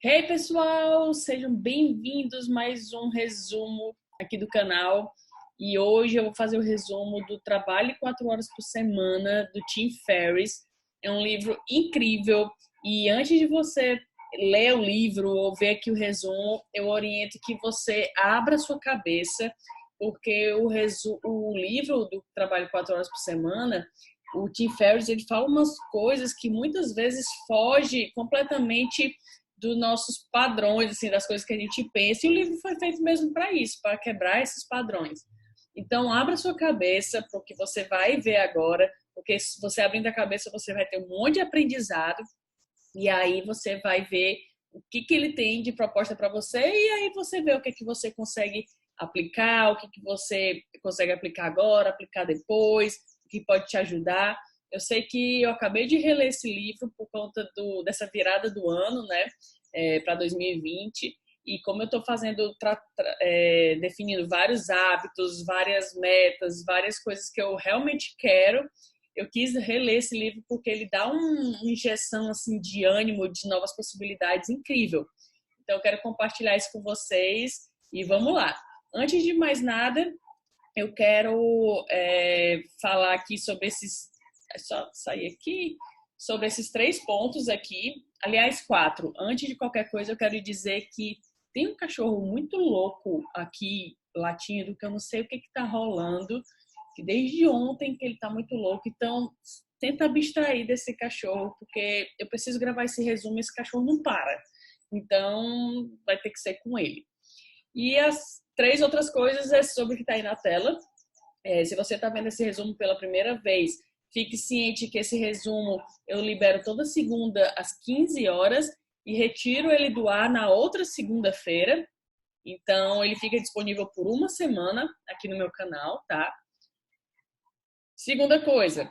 Hey pessoal, sejam bem-vindos a mais um resumo aqui do canal. E hoje eu vou fazer o resumo do Trabalhe 4 Horas por Semana, do Tim Ferriss. É um livro incrível e antes de você ler o livro ou ver aqui o resumo, eu oriento que você abra sua cabeça, porque o livro do Trabalhe 4 Horas por Semana, o Tim Ferriss, ele fala umas coisas que muitas vezes foge completamente dos nossos padrões, assim, das coisas que a gente pensa. E o livro foi feito mesmo para isso, para quebrar esses padrões. Então, abra sua cabeça para o que você vai ver agora, porque se você abrindo a cabeça, você vai ter um monte de aprendizado e aí você vai ver o que ele tem de proposta para você e aí você vê o que você consegue aplicar, o que você consegue aplicar agora, aplicar depois, o que pode te ajudar. Eu sei que eu acabei de reler esse livro por conta dessa virada do ano, né, para 2020. E como eu estou fazendo, definindo vários hábitos, várias metas, várias coisas que eu realmente quero, eu quis reler esse livro porque ele dá uma injeção assim, de ânimo, de novas possibilidades incrível. Então eu quero compartilhar isso com vocês e vamos lá. Antes de mais nada, eu quero falar aqui sobre esses... É só sair aqui. Sobre esses 3 pontos aqui. Aliás, 4. Antes de qualquer coisa, eu quero dizer que tem um cachorro muito louco aqui, latindo, que eu não sei o que está rolando. Que desde ontem que ele está muito louco. Então, tenta abstrair desse cachorro, porque eu preciso gravar esse resumo e esse cachorro não para. Então, vai ter que ser com ele. E as 3 outras coisas é sobre o que está aí na tela. Se você está vendo esse resumo pela primeira vez, fique ciente que esse resumo eu libero toda segunda às 15 horas e retiro ele do ar na outra segunda-feira. Então, ele fica disponível por uma semana aqui no meu canal, tá? Segunda coisa,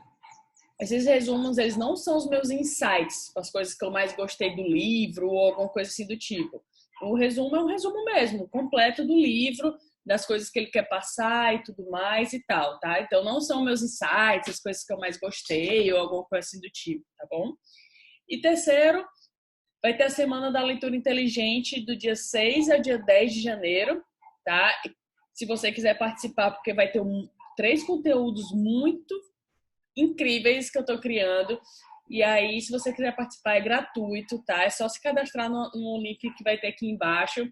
esses resumos, eles não são os meus insights, as coisas que eu mais gostei do livro ou alguma coisa assim do tipo. O resumo é um resumo mesmo, completo do livro, das coisas que ele quer passar e tudo mais e tal, tá? Então não são meus insights, as coisas que eu mais gostei ou alguma coisa assim do tipo, tá bom? E terceiro, vai ter a Semana da Leitura Inteligente do dia 6 ao dia 10 de janeiro, tá? Se você quiser participar, porque vai ter 3 conteúdos muito incríveis que eu tô criando. E aí, se você quiser participar, é gratuito, tá? É só se cadastrar no link que vai ter aqui embaixo,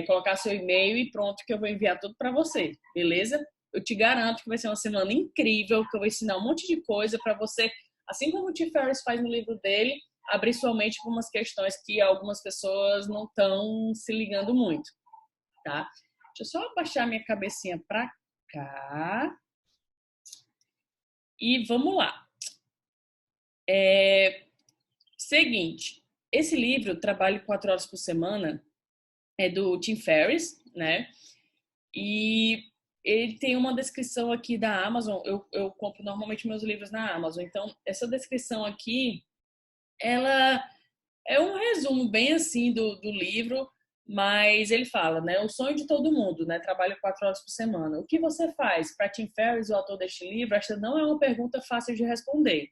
colocar seu e-mail e pronto, que eu vou enviar tudo para você, beleza? Eu te garanto que vai ser uma semana incrível, que eu vou ensinar um monte de coisa para você, assim como o Tim Ferriss faz no livro dele, abrir sua mente para umas questões que algumas pessoas não estão se ligando muito, tá? Deixa eu só abaixar minha cabecinha para cá. E vamos lá. Seguinte, esse livro, Trabalhe 4 Horas por Semana, é do Tim Ferriss, né? E ele tem uma descrição aqui da Amazon. Eu compro normalmente meus livros na Amazon. Então, essa descrição aqui, ela é um resumo bem assim do livro, mas ele fala, né? O sonho de todo mundo, né? Trabalho 4 horas por semana. O que você faz? Para Tim Ferriss, o autor deste livro, esta não é uma pergunta fácil de responder.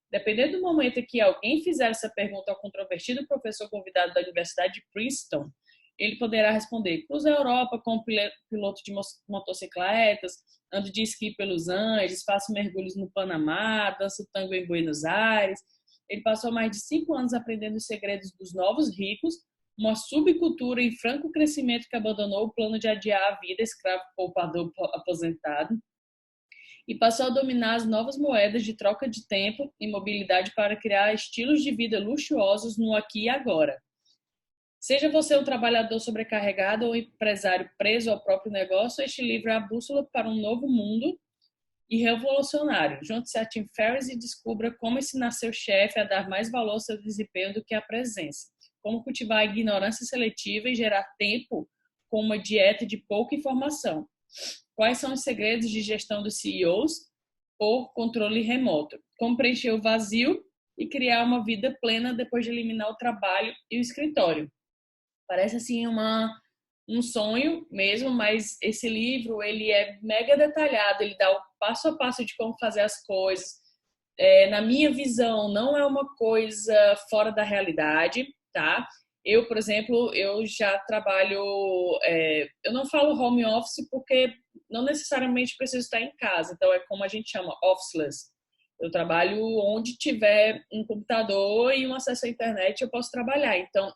Dependendo do momento em que alguém fizer essa pergunta ao controvertido professor convidado da Universidade de Princeton, ele poderá responder: cruzo a Europa como piloto de motocicletas, ando de esqui pelos Andes, faço mergulhos no Panamá, danço tango em Buenos Aires. Ele passou mais de 5 anos aprendendo os segredos dos novos ricos, uma subcultura em franco crescimento que abandonou o plano de adiar a vida, escravo poupador aposentado, e passou a dominar as novas moedas de troca de tempo e mobilidade para criar estilos de vida luxuosos no aqui e agora. Seja você um trabalhador sobrecarregado ou um empresário preso ao próprio negócio, este livro é a bússola para um novo mundo e revolucionário. Junte-se a Tim Ferriss e descubra como ensinar seu chefe a dar mais valor ao seu desempenho do que a presença. Como cultivar a ignorância seletiva e gerar tempo com uma dieta de pouca informação. Quais são os segredos de gestão dos CEOs por controle remoto? Como preencher o vazio e criar uma vida plena depois de eliminar o trabalho e o escritório. Parece assim um sonho mesmo, mas esse livro ele é mega detalhado, ele dá o passo a passo de como fazer as coisas. Na minha visão, não é uma coisa fora da realidade, tá? Eu, por exemplo, eu já trabalho, eu não falo home office porque não necessariamente preciso estar em casa, então é como a gente chama, officeless. Eu trabalho onde tiver um computador e um acesso à internet, eu posso trabalhar. Então,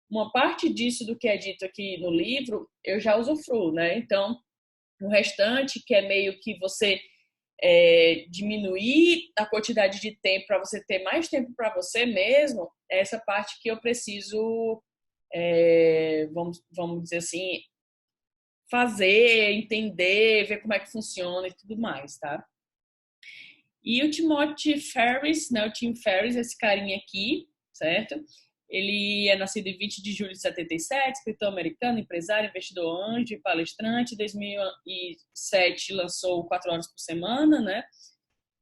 uma parte disso do que é dito aqui no livro, eu já usufruo, né? Então, o restante, que é meio que você diminuir a quantidade de tempo para você ter mais tempo para você mesmo, é essa parte que eu preciso, vamos dizer assim, fazer, entender, ver como é que funciona e tudo mais, tá? E o Timothy Ferris, né, o Tim Ferris, esse carinha aqui, certo? Ele é nascido em 20 de julho de 77, escritor americano, empresário, investidor anjo e palestrante. Em 2007 lançou 4 horas por semana, né?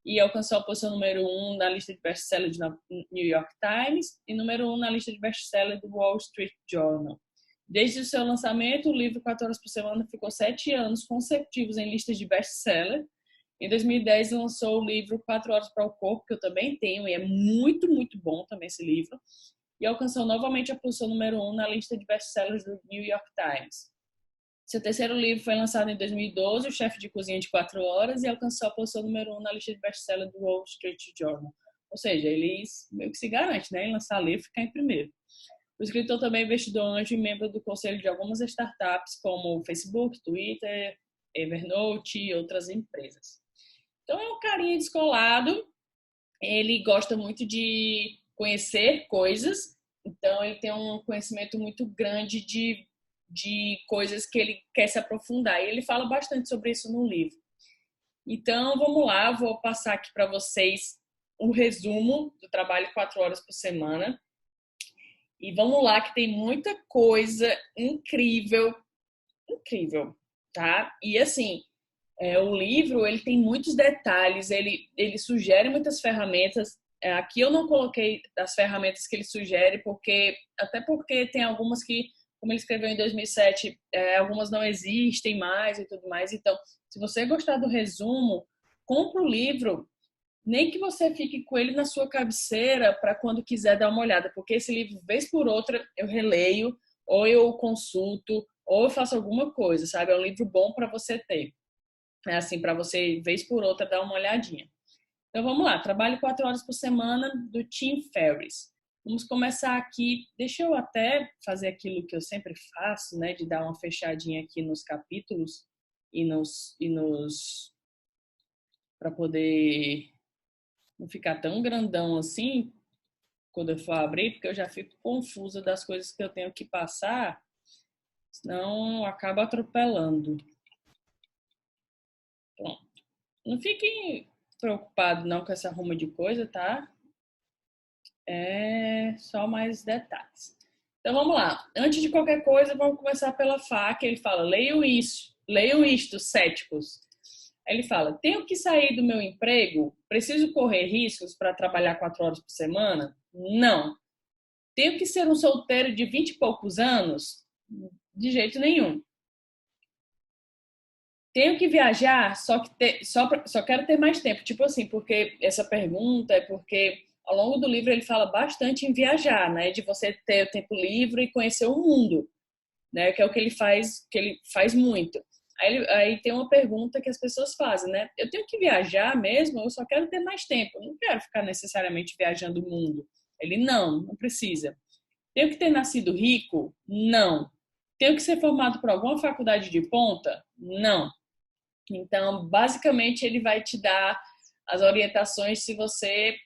E alcançou a posição número 1 na lista de best-seller do New York Times e número 1 na lista de best-seller do Wall Street Journal. Desde o seu lançamento, o livro 4 horas por semana ficou 7 anos consecutivos em listas de best-seller. Em 2010, lançou o livro 4 horas para o corpo, que eu também tenho, e é muito, muito bom também esse livro. E alcançou novamente a posição número 1 na lista de best-sellers do New York Times. Seu terceiro livro foi lançado em 2012, O Chefe de Cozinha de 4 Horas, e alcançou a posição número 1 na lista de best-seller do Wall Street Journal. Ou seja, ele meio que se garante, né, em lançar livro e ficar em primeiro. O escritor também é investidor anjo e membro do conselho de algumas startups, como Facebook, Twitter, Evernote e outras empresas. Então, é um carinha descolado, ele gosta muito de conhecer coisas, então ele tem um conhecimento muito grande de coisas que ele quer se aprofundar. E ele fala bastante sobre isso no livro. Então, vamos lá, vou passar aqui para vocês um resumo do trabalho 4 horas por semana. E vamos lá, que tem muita coisa incrível, incrível, tá? E assim, o livro, ele tem muitos detalhes, ele sugere muitas ferramentas. Aqui eu não coloquei as ferramentas que ele sugere, até porque tem algumas que, como ele escreveu em 2007, algumas não existem mais e tudo mais. Então, se você gostar do resumo, compra o livro, nem que você fique com ele na sua cabeceira para quando quiser dar uma olhada, porque esse livro, vez por outra, eu releio, ou eu consulto, ou eu faço alguma coisa, sabe? É um livro bom para você ter. É assim, para você, vez por outra, dar uma olhadinha. Então, vamos lá. Trabalho 4 horas por semana do Tim Ferriss. Vamos começar aqui. Deixa eu até fazer aquilo que eu sempre faço, né? De dar uma fechadinha aqui nos capítulos para poder não ficar tão grandão assim quando eu for abrir, porque eu já fico confusa das coisas que eu tenho que passar, senão acaba atropelando. Pronto. Não fiquem preocupados não com essa arruma de coisa, tá? É só mais detalhes. Então vamos lá. Antes de qualquer coisa, vamos começar pela faca. Ele fala: leiam isto, céticos. Ele fala: tenho que sair do meu emprego? Preciso correr riscos para trabalhar 4 horas por semana? Não. Tenho que ser um solteiro de 20 e poucos anos? De jeito nenhum. Tenho que viajar, só quero ter mais tempo. Tipo assim, porque essa pergunta é porque ao longo do livro ele fala bastante em viajar, né? De você ter o tempo livre e conhecer o mundo, né? Que é o que ele faz muito. Aí tem uma pergunta que as pessoas fazem, né? Eu tenho que viajar mesmo? Eu só quero ter mais tempo. Eu não quero ficar necessariamente viajando o mundo. Ele, não precisa. Tenho que ter nascido rico? Não. Tenho que ser formado por alguma faculdade de ponta? Não. Então, basicamente, ele vai te dar as orientações se você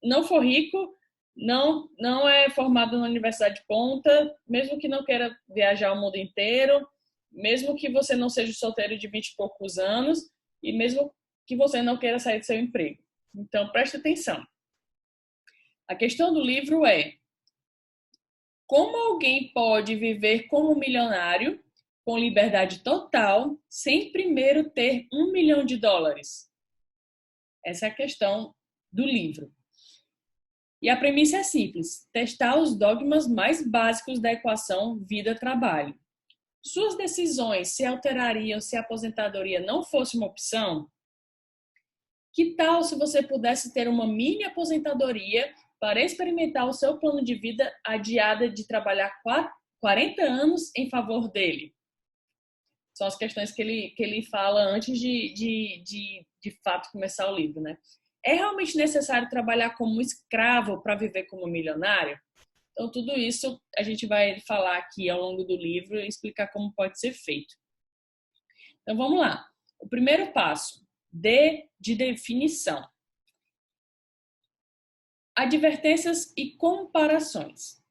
não for rico, não é formado na universidade de ponta, mesmo que não queira viajar o mundo inteiro, mesmo que você não seja solteiro de 20 e poucos anos e mesmo que você não queira sair do seu emprego. Então, preste atenção. A questão do livro é: como alguém pode viver como milionário com liberdade total sem primeiro ter $1 milhão? Essa é a questão do livro. E a premissa é simples: testar os dogmas mais básicos da equação vida-trabalho. Suas decisões se alterariam se a aposentadoria não fosse uma opção? Que tal se você pudesse ter uma mini aposentadoria para experimentar o seu plano de vida adiada de trabalhar 40 anos em favor dele. São as questões que ele fala antes de fato começar o livro, né? É realmente necessário trabalhar como escravo para viver como milionário? Então, tudo isso a gente vai falar aqui ao longo do livro e explicar como pode ser feito. Então, vamos lá. O primeiro passo, de definição. Advertências e comparações.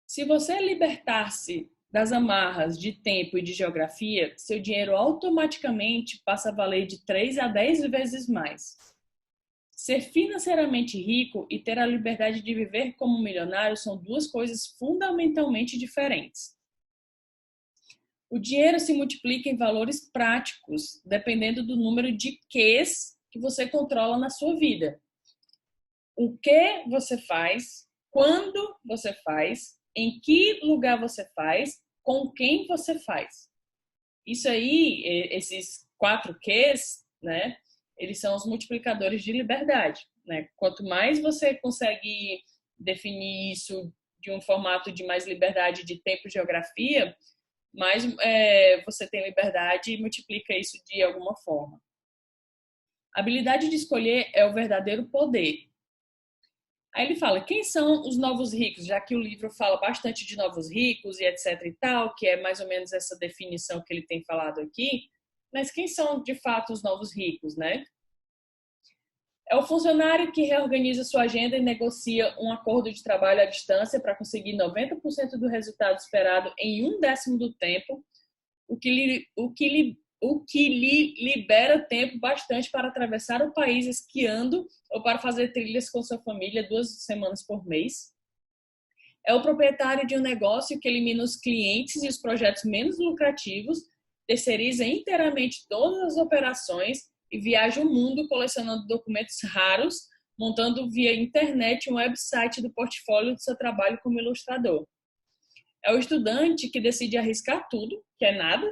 Se você libertar-se das amarras de tempo e de geografia, seu dinheiro automaticamente passa a valer de 3 a 10 vezes mais. Ser financeiramente rico e ter a liberdade de viver como milionário são duas coisas fundamentalmente diferentes. O dinheiro se multiplica em valores práticos, dependendo do número de Qs que você controla na sua vida. O que você faz, quando você faz, em que lugar você faz, com quem você faz. Isso aí, esses 4 Qs, né, eles são os multiplicadores de liberdade, né? Quanto mais você consegue definir isso de um formato de mais liberdade de tempo e geografia, mais você tem liberdade e multiplica isso de alguma forma. A habilidade de escolher é o verdadeiro poder. Aí ele fala, quem são os novos ricos? Já que o livro fala bastante de novos ricos e etc e tal, que é mais ou menos essa definição que ele tem falado aqui, mas quem são de fato os novos ricos, né? É o funcionário que reorganiza sua agenda e negocia um acordo de trabalho à distância para conseguir 90% do resultado esperado em 1/10 do tempo, o que lhe libera tempo bastante para atravessar o país esquiando ou para fazer trilhas com sua família 2 semanas por mês. É o proprietário de um negócio que elimina os clientes e os projetos menos lucrativos, terceiriza inteiramente todas as operações e viaja o mundo colecionando documentos raros, montando via internet um website do portfólio do seu trabalho como ilustrador. É o estudante que decide arriscar tudo, que é nada,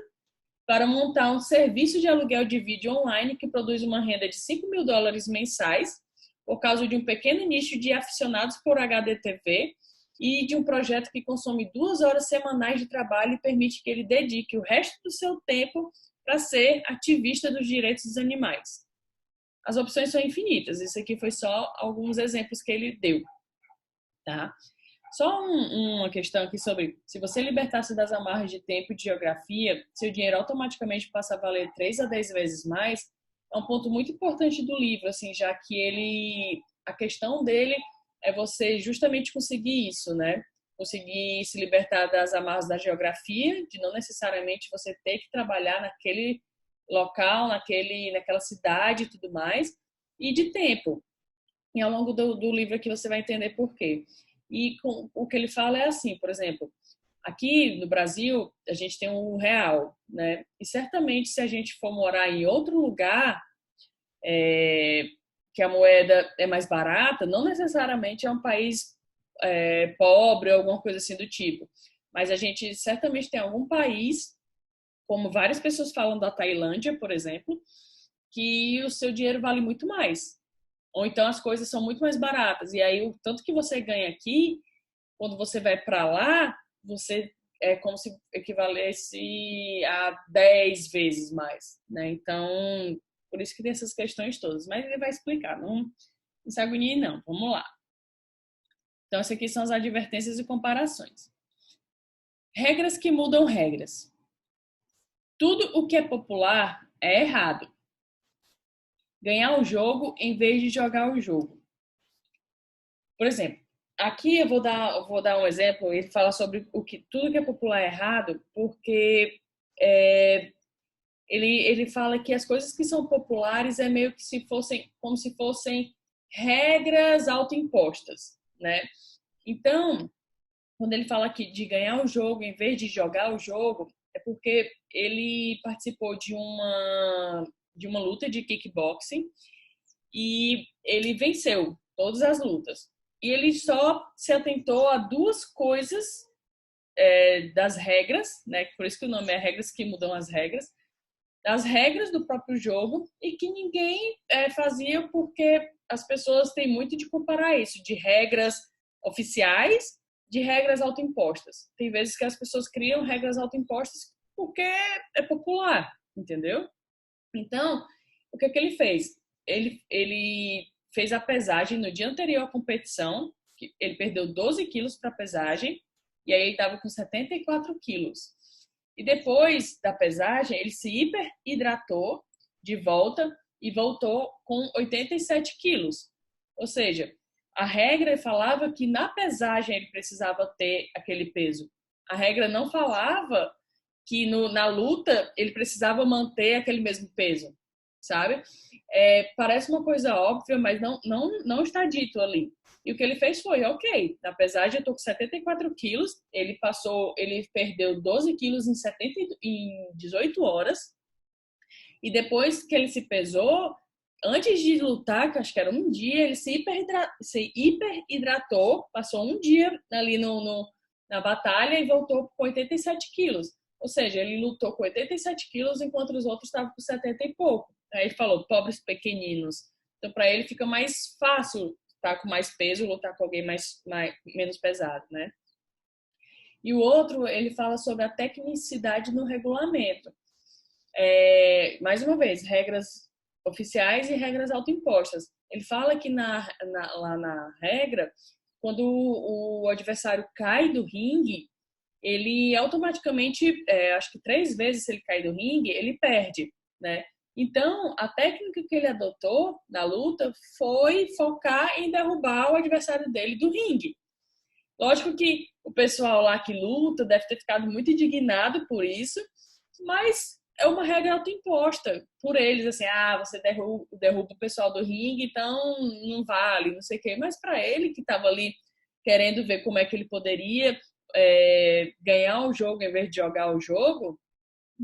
para montar um serviço de aluguel de vídeo online que produz uma renda de $5.000 mensais, por causa de um pequeno nicho de aficionados por HDTV e de um projeto que consome 2 horas semanais de trabalho e permite que ele dedique o resto do seu tempo para ser ativista dos direitos dos animais. As opções são infinitas. Isso aqui foi só alguns exemplos que ele deu, tá? Só uma questão aqui sobre, se você libertar-se das amarras de tempo e de geografia, seu dinheiro automaticamente passa a valer 3 a 10 vezes mais. É um ponto muito importante do livro, assim, já que a questão dele é você justamente conseguir isso, né? Conseguir se libertar das amarras da geografia, de não necessariamente você ter que trabalhar naquele local, naquela cidade e tudo mais, e de tempo. E ao longo do livro aqui você vai entender por quê. E o que ele fala é assim, por exemplo, aqui no Brasil a gente tem um real, né? E certamente se a gente for morar em outro lugar que a moeda é mais barata, não necessariamente é um país pobre ou alguma coisa assim do tipo. Mas a gente certamente tem algum país, como várias pessoas falam da Tailândia, por exemplo, que o seu dinheiro vale muito mais. Ou então as coisas são muito mais baratas. E aí, o tanto que você ganha aqui, quando você vai para lá, você é como se equivalesse a 10 vezes mais, né? Então, por isso que tem essas questões todas. Mas ele vai explicar, não se agonie não. Vamos lá. Então, essas aqui são as advertências e comparações. Regras que mudam regras. Tudo o que é popular é errado. Ganhar o jogo em vez de jogar o jogo. Por exemplo, aqui eu vou dar um exemplo. Ele fala sobre tudo que é popular é errado, porque ele fala que as coisas que são populares é meio que como se fossem regras autoimpostas, né? Então, quando ele fala aqui de ganhar o jogo em vez de jogar o jogo, é porque ele participou de uma luta de kickboxing e ele venceu todas as lutas. E ele só se atentou a 2 coisas das regras, né? Por isso que o nome é Regras que Mudam as Regras. das regras do próprio jogo e que ninguém fazia porque as pessoas têm muito de comparar isso, de regras oficiais, de regras autoimpostas. Tem vezes que as pessoas criam regras autoimpostas porque é popular, entendeu? Então, o que ele fez? Ele fez a pesagem no dia anterior à competição, ele perdeu 12 quilos para a pesagem, e aí ele estava com 74 quilos. E depois da pesagem, ele se hiperidratou de volta e voltou com 87 quilos. Ou seja, a regra falava que na pesagem ele precisava ter aquele peso. A regra não falava que na luta ele precisava manter aquele mesmo peso, sabe? Parece uma coisa óbvia, mas não está dito ali. E o que ele fez foi, ok, na pesagem eu tô com 74 quilos, ele perdeu 12 quilos em 18 horas, e depois que ele se pesou, antes de lutar, que acho que era um dia, ele se hiperidratou, passou um dia ali na batalha e voltou com 87 quilos. Ou seja, ele lutou com 87 quilos enquanto os outros estavam com 70 e pouco. Aí ele falou, pobres pequeninos. Então, para ele fica mais fácil estar com mais peso, lutar com alguém menos pesado, né? E o outro, ele fala sobre a tecnicidade no regulamento. Mais uma vez, regras oficiais e regras autoimpostas. Ele fala que lá na regra, quando o adversário cai do ringue, ele automaticamente, acho que 3 vezes se ele cair do ringue, ele perde, né? Então, a técnica que ele adotou na luta foi focar em derrubar o adversário dele do ringue. Lógico que o pessoal lá que luta deve ter ficado muito indignado por isso, mas é uma regra autoimposta por eles, assim, você derruba o pessoal do ringue, então não vale, não sei o quê. Mas para ele que estava ali querendo ver como é que ele poderia ganhar o jogo em vez de jogar o jogo,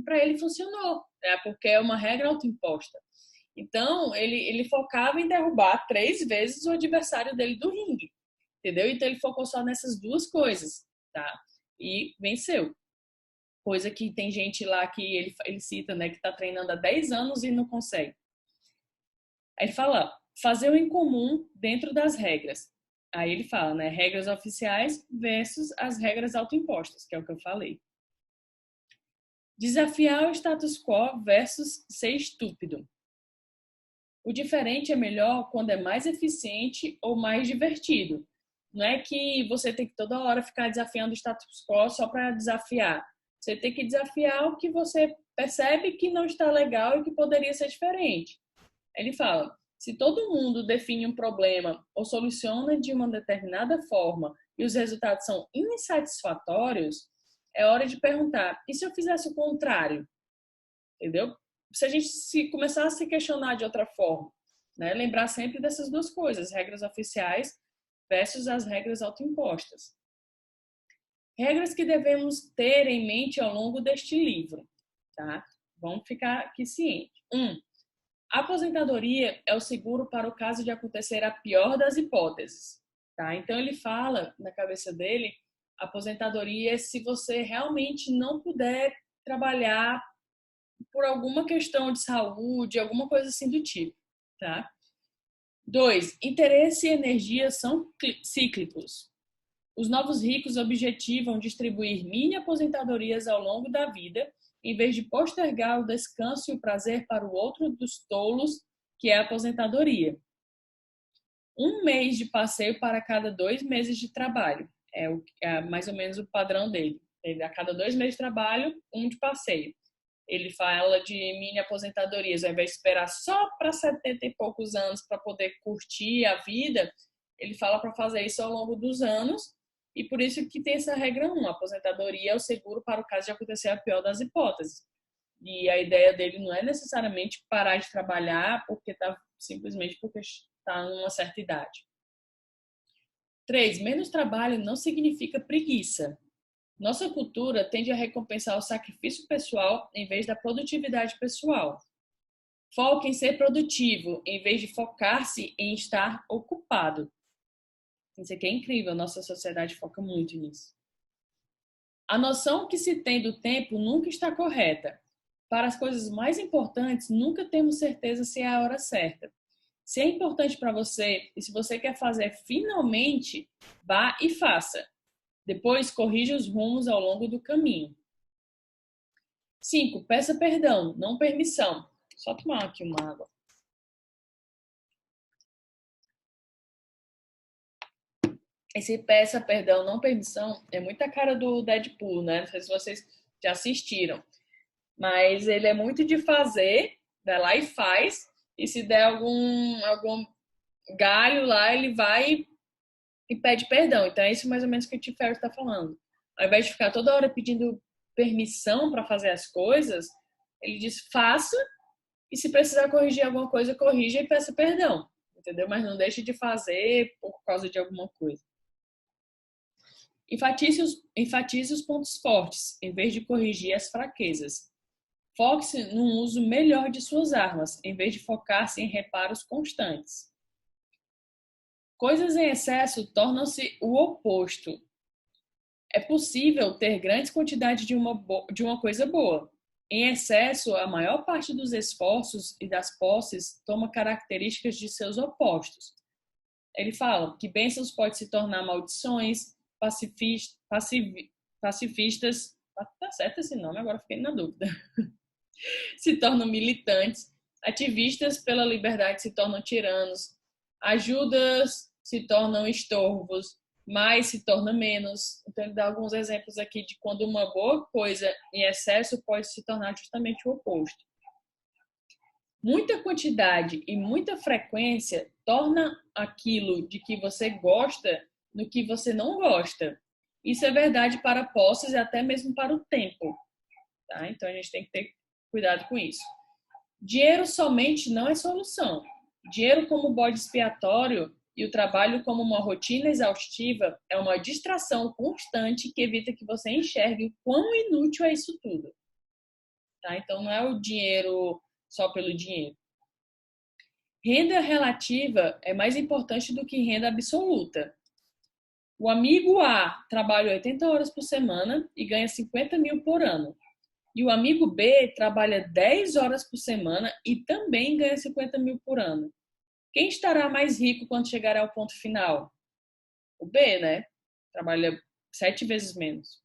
para ele funcionou, né? Porque é uma regra autoimposta. Então, ele focava em derrubar 3 vezes o adversário dele do ringue, entendeu? Então, ele focou só nessas 2 coisas, tá? E venceu. Coisa que tem gente lá que ele cita, né, que está treinando há 10 anos e não consegue. Aí fala, fazer o incomum dentro das regras. Aí ele fala, né, regras oficiais versus as regras autoimpostas, que é o que eu falei. Desafiar o status quo versus ser estúpido. O diferente é melhor quando é mais eficiente ou mais divertido. Não é que você tem que toda hora ficar desafiando o status quo só para desafiar. Você tem que desafiar o que você percebe que não está legal e que poderia ser diferente. Ele fala, se todo mundo define um problema ou soluciona de uma determinada forma e os resultados são insatisfatórios, é hora de perguntar, e se eu fizesse o contrário? Entendeu? Se a gente começar a se questionar de outra forma, né? Lembrar sempre dessas 2 coisas, regras oficiais versus as regras autoimpostas. Regras que devemos ter em mente ao longo deste livro, tá? Vamos ficar aqui ciente. 1. A aposentadoria é o seguro para o caso de acontecer a pior das hipóteses, tá? Então ele fala na cabeça dele, a aposentadoria é se você realmente não puder trabalhar por alguma questão de saúde, alguma coisa assim do tipo, tá? 2. Interesse e energia são cíclicos. Os novos ricos objetivam distribuir mini aposentadorias ao longo da vida, em vez de postergar o descanso e o prazer para o outro dos tolos, que é a aposentadoria. 1 mês de passeio para cada 2 meses de trabalho. É mais ou menos o padrão dele. A cada 2 meses de trabalho, 1 de passeio. Ele fala de mini aposentadorias, ao invés de esperar só para 70 e poucos anos para poder curtir a vida, ele fala para fazer isso ao longo dos anos, e por isso que tem essa regra 1, a aposentadoria é o seguro para o caso de acontecer a pior das hipóteses. E a ideia dele não é necessariamente parar de trabalhar simplesmente porque está em uma certa idade. 3, menos trabalho não significa preguiça. Nossa cultura tende a recompensar o sacrifício pessoal em vez da produtividade pessoal. Foque em ser produtivo em vez de focar-se em estar ocupado. Isso aqui é incrível, nossa sociedade foca muito nisso. A noção que se tem do tempo nunca está correta. para as coisas mais importantes, nunca temos certeza se é a hora certa. Se é importante para você e se você quer fazer finalmente, vá e faça. Depois, corrija os rumos ao longo do caminho. 5. Peça perdão, não permissão. Só tomar aqui uma água. Esse peça perdão, não permissão é muita cara do Deadpool, né? Não sei se vocês já assistiram. Mas ele é muito de fazer, vai lá e faz. E se der algum galho lá, ele vai e pede perdão. Então é isso mais ou menos que o Tim Ferriss está falando. Ao invés de ficar toda hora pedindo permissão para fazer as coisas, ele diz faça e se precisar corrigir alguma coisa, corrija e peça perdão. Entendeu? Mas não deixe de fazer por causa de alguma coisa. Enfatize os pontos fortes, em vez de corrigir as fraquezas. Foque-se no uso melhor de suas armas, em vez de focar-se em reparos constantes. Coisas em excesso tornam-se o oposto. É possível ter grandes quantidades de uma coisa boa. Em excesso, a maior parte dos esforços e das posses toma características de seus opostos. Ele fala que bênçãos podem se tornar maldições, pacifistas, tá certo esse nome, agora fiquei na dúvida, se tornam militantes, ativistas pela liberdade se tornam tiranos, ajudas se tornam estorvos, mais se torna menos. Então ele dá alguns exemplos aqui de quando uma boa coisa em excesso pode se tornar justamente o oposto. Muita quantidade e muita frequência torna aquilo de que você gosta no que você não gosta. Isso é verdade para posses e até mesmo para o tempo. Tá? Então a gente tem que ter cuidado com isso. Dinheiro somente não é solução. Dinheiro como bode expiatório e o trabalho como uma rotina exaustiva é uma distração constante que evita que você enxergue o quão inútil é isso tudo. Tá? Então não é o dinheiro só pelo dinheiro. Renda relativa é mais importante do que renda absoluta. O amigo A trabalha 80 horas por semana e ganha 50 mil por ano. E o amigo B trabalha 10 horas por semana e também ganha 50 mil por ano. Quem estará mais rico quando chegar ao ponto final? O B, né? Trabalha 7 vezes menos.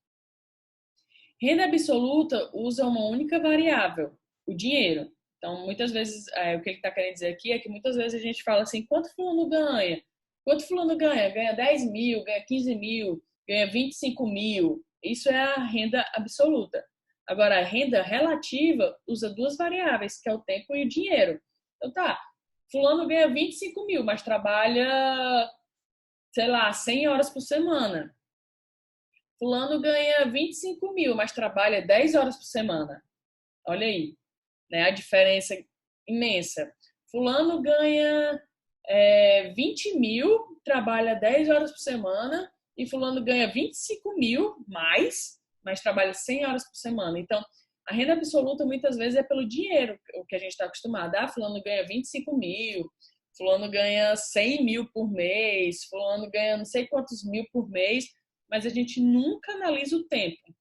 Renda absoluta usa uma única variável, o dinheiro. Então, muitas vezes, o que ele está querendo dizer aqui é que muitas vezes a gente fala assim, quanto fulano ganha? Quanto fulano ganha? Ganha 10 mil, ganha 15 mil, ganha 25 mil. Isso é a renda absoluta. Agora, a renda relativa usa duas variáveis, que é o tempo e o dinheiro. Então tá, fulano ganha 25 mil, mas trabalha, sei lá, 100 horas por semana. Fulano ganha 25 mil, mas trabalha 10 horas por semana. Olha aí, né, a diferença imensa. Fulano ganha 20 mil, trabalha 10 horas por semana, e fulano ganha 25 mil mais, mas trabalha 100 horas por semana. Então, a renda absoluta muitas vezes é pelo dinheiro, o que a gente está acostumado. Fulano ganha 25 mil, fulano ganha 100 mil por mês, fulano ganha não sei quantos mil por mês, mas a gente nunca analisa o tempo,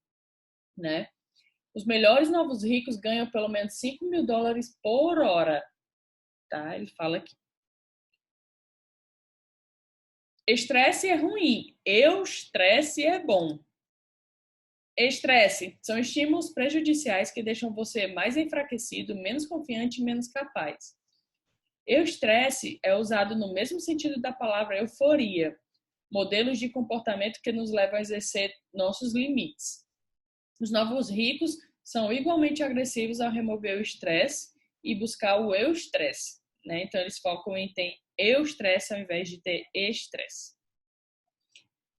né? Os melhores novos ricos ganham pelo menos 5 mil dólares por hora, tá? Ele fala aqui. Estresse é ruim, eustresse é bom. Estresse são estímulos prejudiciais que deixam você mais enfraquecido, menos confiante e menos capaz. Eustresse é usado no mesmo sentido da palavra euforia, modelos de comportamento que nos levam a exercer nossos limites. Os novos ricos são igualmente agressivos ao remover o estresse e buscar o eustresse, né? Então eles focam em ter eustresse ao invés de ter estresse.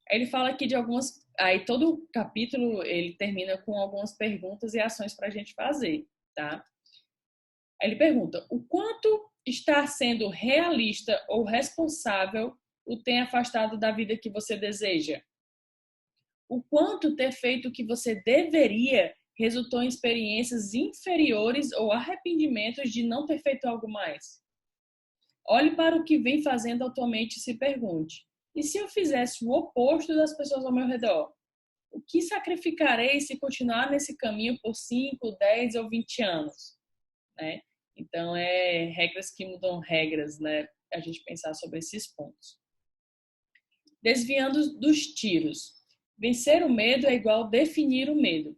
Ele fala aqui de algumas... Aí todo o capítulo ele termina com algumas perguntas e ações para a gente fazer, tá? Aí ele pergunta, o quanto estar sendo realista ou responsável o tem afastado da vida que você deseja? O quanto ter feito o que você deveria resultou em experiências inferiores ou arrependimentos de não ter feito algo mais? Olhe para o que vem fazendo atualmente e se pergunte, e se eu fizesse o oposto das pessoas ao meu redor? O que sacrificarei se continuar nesse caminho por 5, 10 ou 20 anos? Né? Então, regras que mudam regras, né? A gente pensar sobre esses pontos. Desviando dos tiros. Vencer o medo é igual definir o medo.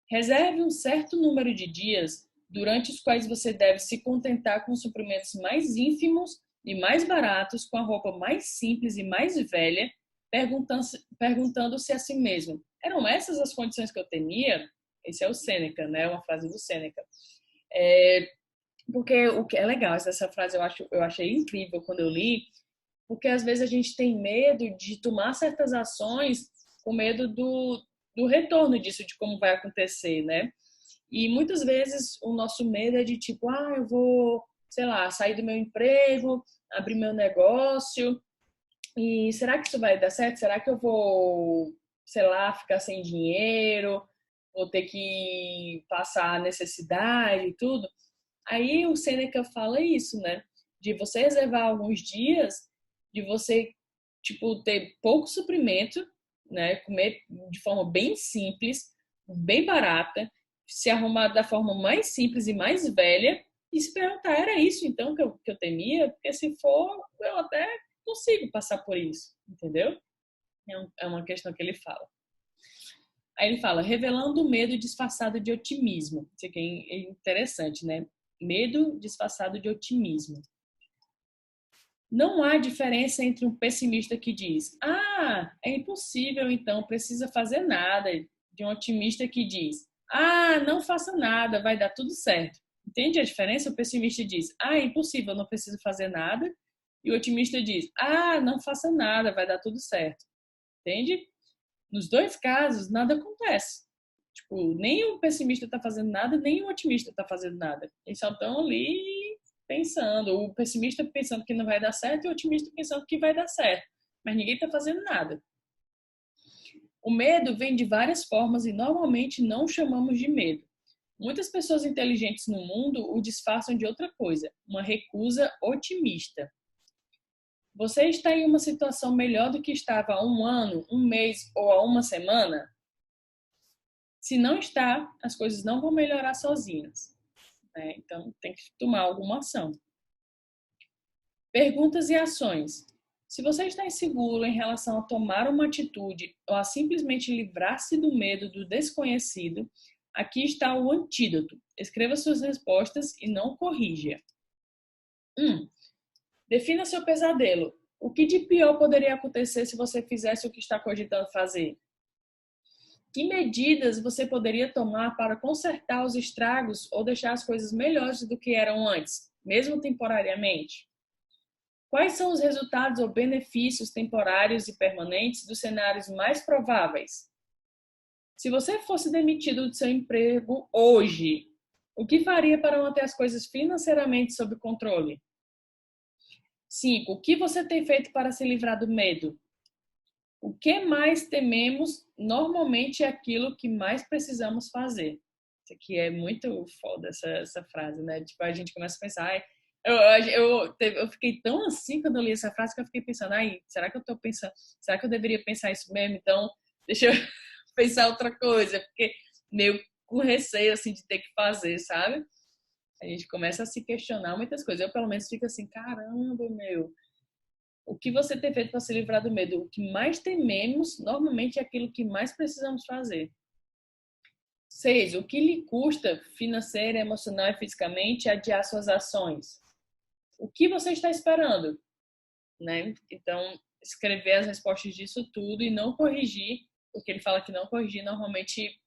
Reserve um certo número de dias durante os quais você deve se contentar com suprimentos mais ínfimos e mais baratos, com a roupa mais simples e mais velha, perguntando-se a si mesmo: eram essas as condições que eu temia? Esse é o Sêneca, né? Uma frase do Sêneca. Porque o que é legal, essa frase eu achei incrível quando eu li, porque às vezes a gente tem medo de tomar certas ações com medo do retorno disso, de como vai acontecer, né? E muitas vezes o nosso medo é de tipo, eu vou, sei lá, sair do meu emprego, abrir meu negócio, e será que isso vai dar certo? Será que eu vou, sei lá, ficar sem dinheiro? Vou ter que passar necessidade e tudo? Aí o Seneca fala isso, né? De você reservar alguns dias, de você, tipo, ter pouco suprimento, né? Comer de forma bem simples, bem barata, se arrumar da forma mais simples e mais velha e se perguntar, era isso então que eu temia? Porque se for, eu até consigo passar por isso, entendeu? É uma questão que ele fala. Aí ele fala, revelando o medo disfarçado de otimismo. Isso aqui é interessante, né? Medo disfarçado de otimismo. Não há diferença entre um pessimista que diz, é impossível, então precisa fazer nada, de um otimista que diz, não faça nada, vai dar tudo certo. Entende a diferença? O pessimista diz, é impossível, não preciso fazer nada. E o otimista diz, não faça nada, vai dar tudo certo. Entende? Nos dois casos, nada acontece. Tipo, nem o pessimista está fazendo nada, nem o otimista está fazendo nada. Eles só estão ali pensando. O pessimista pensando que não vai dar certo e o otimista pensando que vai dar certo. Mas ninguém está fazendo nada. O medo vem de várias formas e normalmente não chamamos de medo. Muitas pessoas inteligentes no mundo o disfarçam de outra coisa, uma recusa otimista. Você está em uma situação melhor do que estava há um ano, um mês ou há uma semana? Se não está, as coisas não vão melhorar sozinhas. Né? Então, tem que tomar alguma ação. Perguntas e ações. Se você está inseguro em relação a tomar uma atitude ou a simplesmente livrar-se do medo do desconhecido, aqui está o antídoto. Escreva suas respostas e não corrija. 1. Defina seu pesadelo. O que de pior poderia acontecer se você fizesse o que está cogitando fazer? Que medidas você poderia tomar para consertar os estragos ou deixar as coisas melhores do que eram antes, mesmo temporariamente? Quais são os resultados ou benefícios temporários e permanentes dos cenários mais prováveis? Se você fosse demitido do seu emprego hoje, o que faria para manter as coisas financeiramente sob controle? 5. O que você tem feito para se livrar do medo? O que mais tememos normalmente é aquilo que mais precisamos fazer. Isso aqui é muito foda, essa frase, né? Tipo, a gente começa a pensar, eu fiquei tão assim quando eu li essa frase que eu fiquei pensando, será que eu tô pensando, será que eu deveria pensar isso mesmo? Então, deixa eu pensar outra coisa, porque meio com receio, assim, de ter que fazer, sabe? A gente começa a se questionar muitas coisas. Eu, pelo menos, fico assim, caramba, meu, o que você tem feito para se livrar do medo? O que mais tememos, normalmente, é aquilo que mais precisamos fazer. 6. O que lhe custa financeira, emocional e fisicamente adiar suas ações? O que você está esperando? Né? Então, escrever as respostas disso tudo e não corrigir, porque ele fala que não corrigir normalmente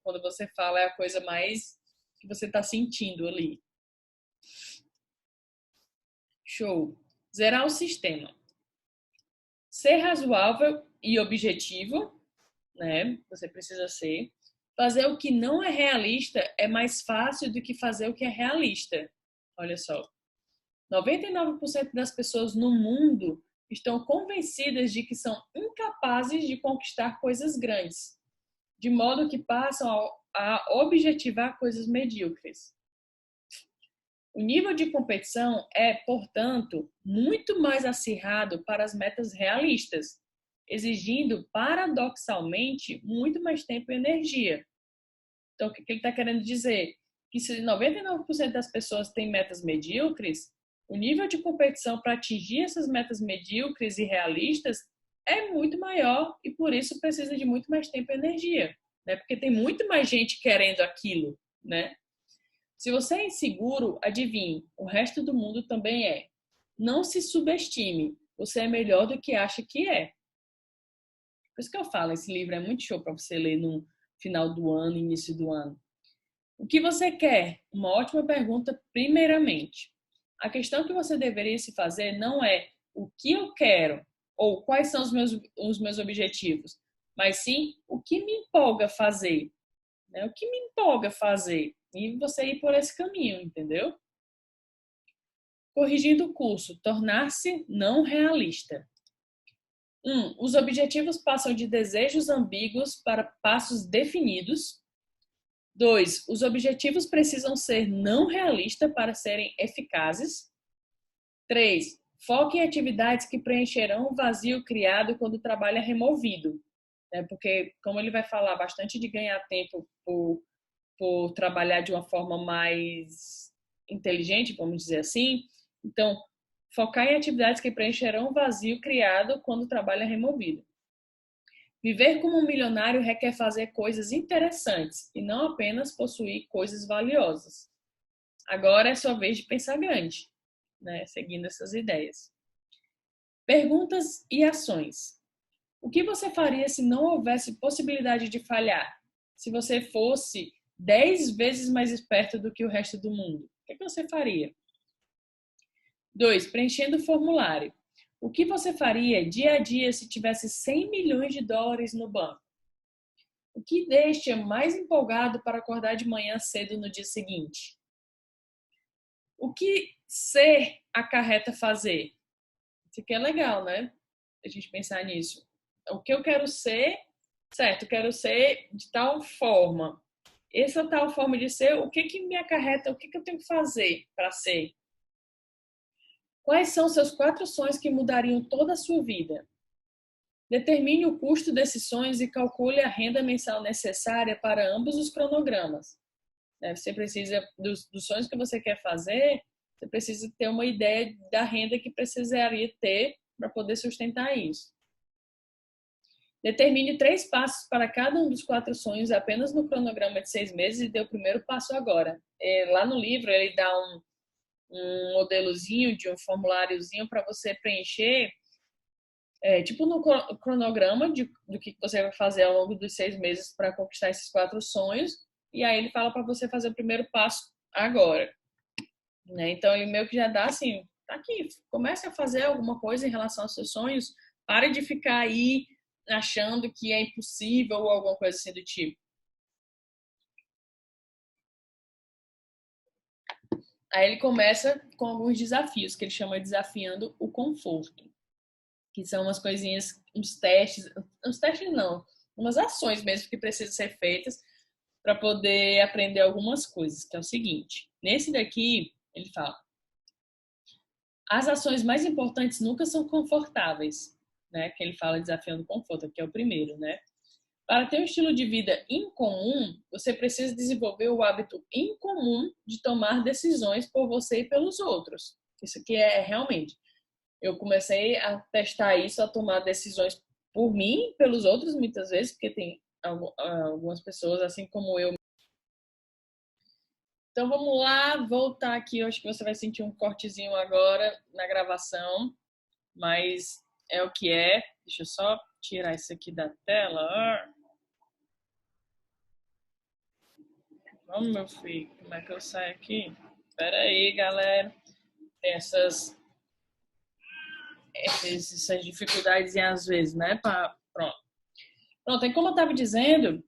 quando você fala é a coisa mais que você está sentindo ali. Show. Zerar o sistema. Ser razoável e objetivo, né? Você precisa ser. Fazer o que não é realista é mais fácil do que fazer o que é realista. Olha só. 99% das pessoas no mundo estão convencidas de que são incapazes de conquistar coisas grandes, de modo que passam a objetivar coisas medíocres. O nível de competição é, portanto, muito mais acirrado para as metas realistas. exigindo, paradoxalmente, muito mais tempo e energia. Então, o que ele está querendo dizer? Que se 99% das pessoas têm metas medíocres, o nível de competição para atingir essas metas medíocres e realistas é muito maior e, por isso, precisa de muito mais tempo e energia, né? Porque tem muito mais gente querendo aquilo, né? Se você é inseguro, adivinhe, o resto do mundo também é. Não se subestime, você é melhor do que acha que é. Por isso que eu falo, esse livro é muito show para você ler no final do ano, início do ano. O que você quer? Uma ótima pergunta, primeiramente. A questão que você deveria se fazer não é o que eu quero ou quais são os meus objetivos, mas sim o que me empolga fazer, né? O que me empolga fazer e você ir por esse caminho, entendeu? Corrigindo o curso, tornar-se não realista. 1. Os objetivos passam de desejos ambíguos para passos definidos. 2. Os objetivos precisam ser não realistas para serem eficazes. 3. Foque em atividades que preencherão o vazio criado quando o trabalho é removido. Porque, como ele vai falar bastante de ganhar tempo por trabalhar de uma forma mais inteligente, vamos dizer assim, então, focar em atividades que preencherão o vazio criado quando o trabalho é removido. Viver como um milionário requer fazer coisas interessantes e não apenas possuir coisas valiosas. Agora é sua vez de pensar grande, né? Seguindo essas ideias. Perguntas e ações. O que você faria se não houvesse possibilidade de falhar? Se você fosse 10 vezes mais esperto do que o resto do mundo, o que você faria? 2. Preenchendo o formulário. O que você faria dia a dia se tivesse 100 milhões de dólares no banco? O que deixa mais empolgado para acordar de manhã cedo no dia seguinte? O que ser acarreta fazer? Isso aqui é legal, né? A gente pensar nisso. O que eu quero ser, certo, eu quero ser de tal forma. Essa tal forma de ser, o que que me acarreta, o que que eu tenho que fazer para ser? Quais são seus 4 sonhos que mudariam toda a sua vida? Determine o custo desses sonhos e calcule a renda mensal necessária para ambos os cronogramas. Você precisa, dos sonhos que você quer fazer, você precisa ter uma ideia da renda que precisaria ter para poder sustentar isso. Determine 3 passos para cada um dos 4 sonhos apenas no cronograma de 6 meses e dê o primeiro passo agora. Lá no livro ele dá um modelozinho de um formuláriozinho para você preencher, tipo no cronograma do que você vai fazer ao longo dos 6 meses para conquistar esses 4 sonhos. E aí ele fala para você fazer o primeiro passo agora, né? Então ele meio que já dá assim, tá aqui, comece a fazer alguma coisa em relação aos seus sonhos, pare de ficar aí achando que é impossível ou alguma coisa assim do tipo. Aí ele começa com alguns desafios que ele chama de desafiando o conforto, que são umas coisinhas, uns testes não, umas ações mesmo que precisam ser feitas para poder aprender algumas coisas, que é o seguinte. Nesse daqui, ele fala: as ações mais importantes nunca são confortáveis, né? Que ele fala desafiando o conforto, que é o primeiro, né? Para ter um estilo de vida incomum, você precisa desenvolver o hábito incomum de tomar decisões por você e pelos outros. Isso aqui é realmente. Eu comecei a testar isso, a tomar decisões por mim, pelos outros, muitas vezes, porque tem algumas pessoas, assim como eu. Então vamos lá, voltar aqui. Eu acho que você vai sentir um cortezinho agora na gravação, mas é o que é. Deixa eu só tirar isso aqui da tela. Vamos, meu filho, como é que eu saio aqui? Espera aí, galera. Tem essas dificuldades às vezes, né? Pronto, e como eu estava dizendo,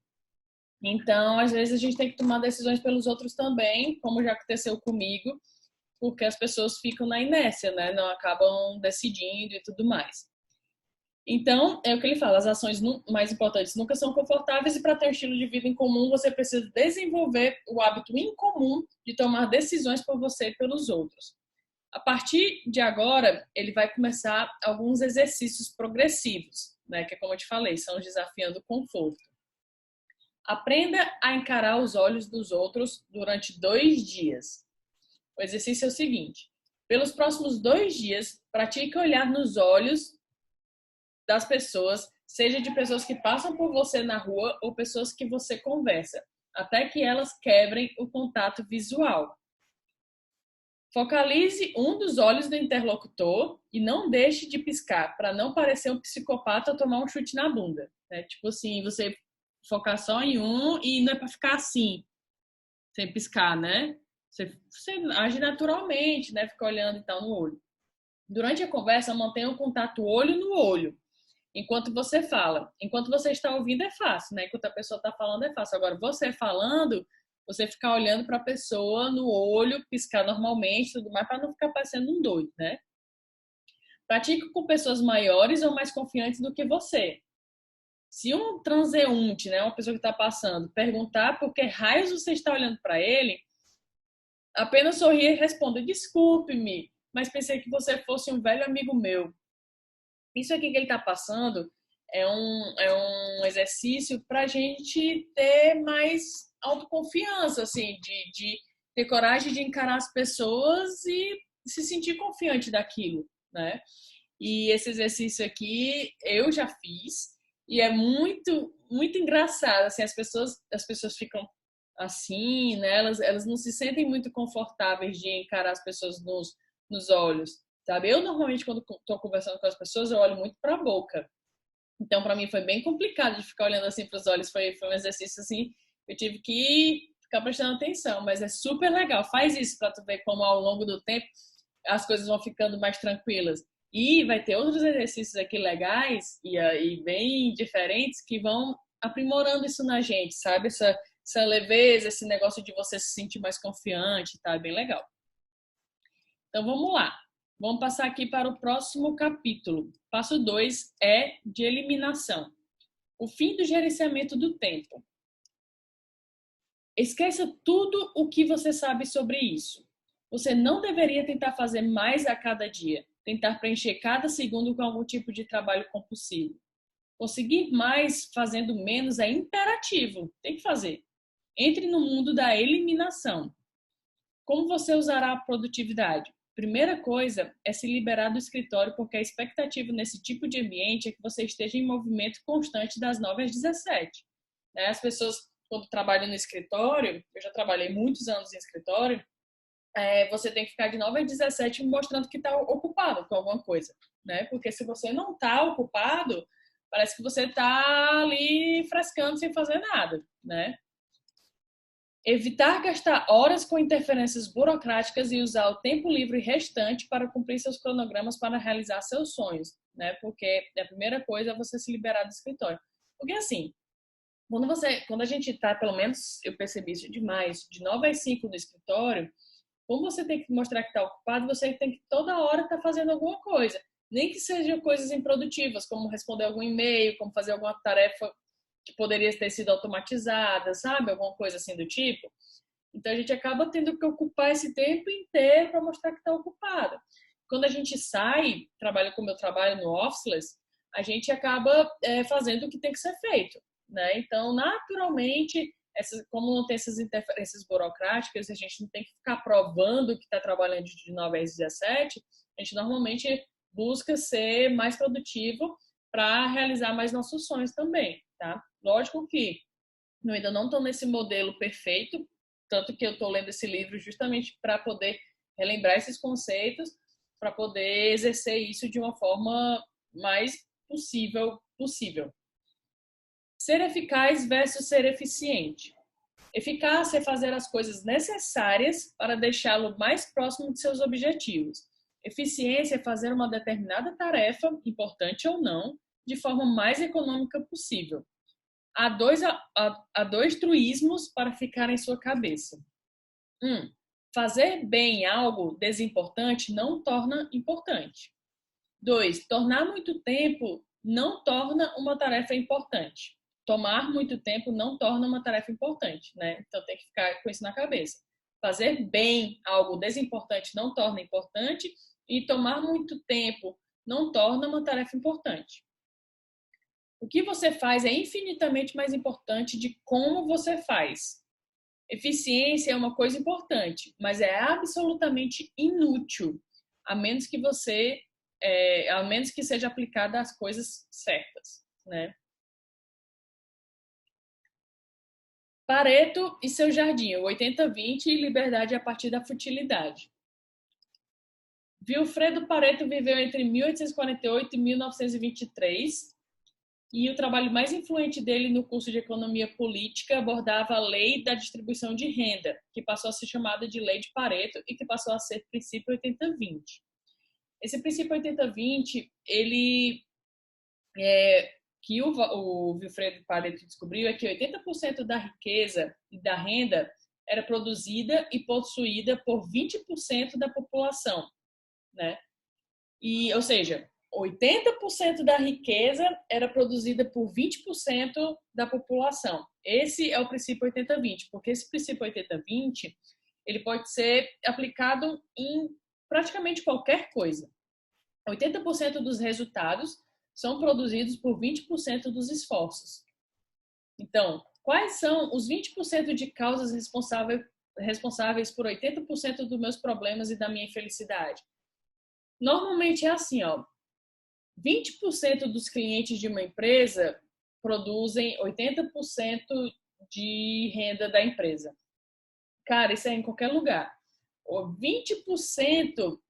então, às vezes a gente tem que tomar decisões pelos outros também, como já aconteceu comigo, porque as pessoas ficam na inércia, né? Não acabam decidindo e tudo mais. Então, é o que ele fala, as ações mais importantes nunca são confortáveis e para ter um estilo de vida em comum, você precisa desenvolver o hábito incomum de tomar decisões por você e pelos outros. A partir de agora, ele vai começar alguns exercícios progressivos, né? Que é como eu te falei, são os desafiando o conforto. Aprenda a encarar os olhos dos outros durante 2 dias. O exercício é o seguinte: pelos próximos 2 dias, pratique olhar nos olhos das pessoas, seja de pessoas que passam por você na rua ou pessoas que você conversa, até que elas quebrem o contato visual. Focalize um dos olhos do interlocutor e não deixe de piscar, para não parecer um psicopata ou tomar um chute na bunda. Né? Tipo assim, você focar só em um e não é para ficar assim, sem piscar, né? Você age naturalmente, né? Fica olhando e tal no olho. Durante a conversa, mantenha o contato olho no olho, enquanto você fala. Enquanto você está ouvindo é fácil, né? Enquanto a pessoa está falando é fácil. Agora, você falando, você ficar olhando para a pessoa no olho, piscar normalmente, tudo mais, para não ficar parecendo um doido, né? Pratique com pessoas maiores ou mais confiantes do que você. Se um transeunte, né, uma pessoa que está passando, perguntar por que raios você está olhando para ele, apenas sorrir e responda: desculpe-me, mas pensei que você fosse um velho amigo meu. Isso aqui que ele está passando é um exercício para a gente ter mais autoconfiança, assim, de ter coragem de encarar as pessoas e se sentir confiante daquilo, né? E esse exercício aqui eu já fiz e é muito, muito engraçado, assim, as pessoas ficam assim, né? Elas não se sentem muito confortáveis de encarar as pessoas nos olhos, sabe? Eu normalmente quando estou conversando com as pessoas eu olho muito para a boca. Então para mim foi bem complicado de ficar olhando assim para os olhos, foi um exercício assim, eu tive que ficar prestando atenção, mas é super legal. Faz isso para tu ver como ao longo do tempo as coisas vão ficando mais tranquilas. E vai ter outros exercícios aqui legais e bem diferentes que vão aprimorando isso na gente, sabe? Essa leveza, esse negócio de você se sentir mais confiante, tá? É bem legal. Então vamos lá. Vamos passar aqui para o próximo capítulo. Passo 2 é de eliminação. O fim do gerenciamento do tempo. Esqueça tudo o que você sabe sobre isso. Você não deveria tentar fazer mais a cada dia, tentar preencher cada segundo com algum tipo de trabalho compulsivo. Conseguir mais fazendo menos é imperativo, tem que fazer. Entre no mundo da eliminação. Como você usará a produtividade? Primeira coisa é se liberar do escritório, porque a expectativa nesse tipo de ambiente é que você esteja em movimento constante das 9 às 17. As pessoas, quando trabalham no escritório, eu já trabalhei muitos anos em escritório, você tem que ficar de 9 às 17 mostrando que está ocupado com alguma coisa, né? Porque se você não está ocupado, parece que você está ali frescando sem fazer nada, né? Evitar gastar horas com interferências burocráticas e usar o tempo livre restante para cumprir seus cronogramas para realizar seus sonhos, né? Porque a primeira coisa é você se liberar do escritório. Porque assim, quando a gente está, pelo menos eu percebi isso demais, de 9 às 5 no escritório, como você tem que mostrar que está ocupado, você tem que toda hora estar fazendo alguma coisa. Nem que sejam coisas improdutivas, como responder algum e-mail, como fazer alguma tarefa que poderia ter sido automatizada, sabe? Alguma coisa assim do tipo. Então a gente acaba tendo que ocupar esse tempo inteiro para mostrar que está ocupado. Quando a gente sai, trabalha como eu trabalho no Officeless, a gente acaba fazendo o que tem que ser feito, né? Então, naturalmente, como não tem essas interferências burocráticas, a gente não tem que ficar provando que está trabalhando de 9 às 17, a gente normalmente busca ser mais produtivo para realizar mais nossos sonhos também, tá? Lógico que eu ainda não estou nesse modelo perfeito, tanto que eu estou lendo esse livro justamente para poder relembrar esses conceitos, para poder exercer isso de uma forma mais possível. Ser eficaz versus ser eficiente. Eficaz é fazer as coisas necessárias para deixá-lo mais próximo de seus objetivos. Eficiência é fazer uma determinada tarefa, importante ou não, de forma mais econômica possível. Há dois truísmos para ficar em sua cabeça. Fazer bem algo desimportante não torna importante. 2. Tornar muito tempo não torna uma tarefa importante. Tomar muito tempo não torna uma tarefa importante, né? Então tem que ficar com isso na cabeça. Fazer bem algo desimportante não torna importante e tomar muito tempo não torna uma tarefa importante. O que você faz é infinitamente mais importante de como você faz. Eficiência é uma coisa importante, mas é absolutamente inútil, a menos que a menos que seja aplicada às coisas certas, né? Pareto e seu jardim, o 80-20 e liberdade a partir da futilidade. Vilfredo Pareto viveu entre 1848 e 1923 e o trabalho mais influente dele no curso de Economia Política abordava a lei da distribuição de renda, que passou a ser chamada de Lei de Pareto e que passou a ser princípio 80-20. Esse princípio 80-20, ele que o Vilfredo Pareto descobriu é que 80% da riqueza e da renda era produzida e possuída por 20% da população, né? E, ou seja, 80% da riqueza era produzida por 20% da população. Esse é o princípio 80-20, porque esse princípio 80-20 ele pode ser aplicado em praticamente qualquer coisa. 80% dos resultados são produzidos por 20% dos esforços. Então, quais são os 20% de causas responsáveis por 80% dos meus problemas e da minha infelicidade? Normalmente é assim, ó. 20% dos clientes de uma empresa produzem 80% de renda da empresa. Cara, isso é em qualquer lugar. 20%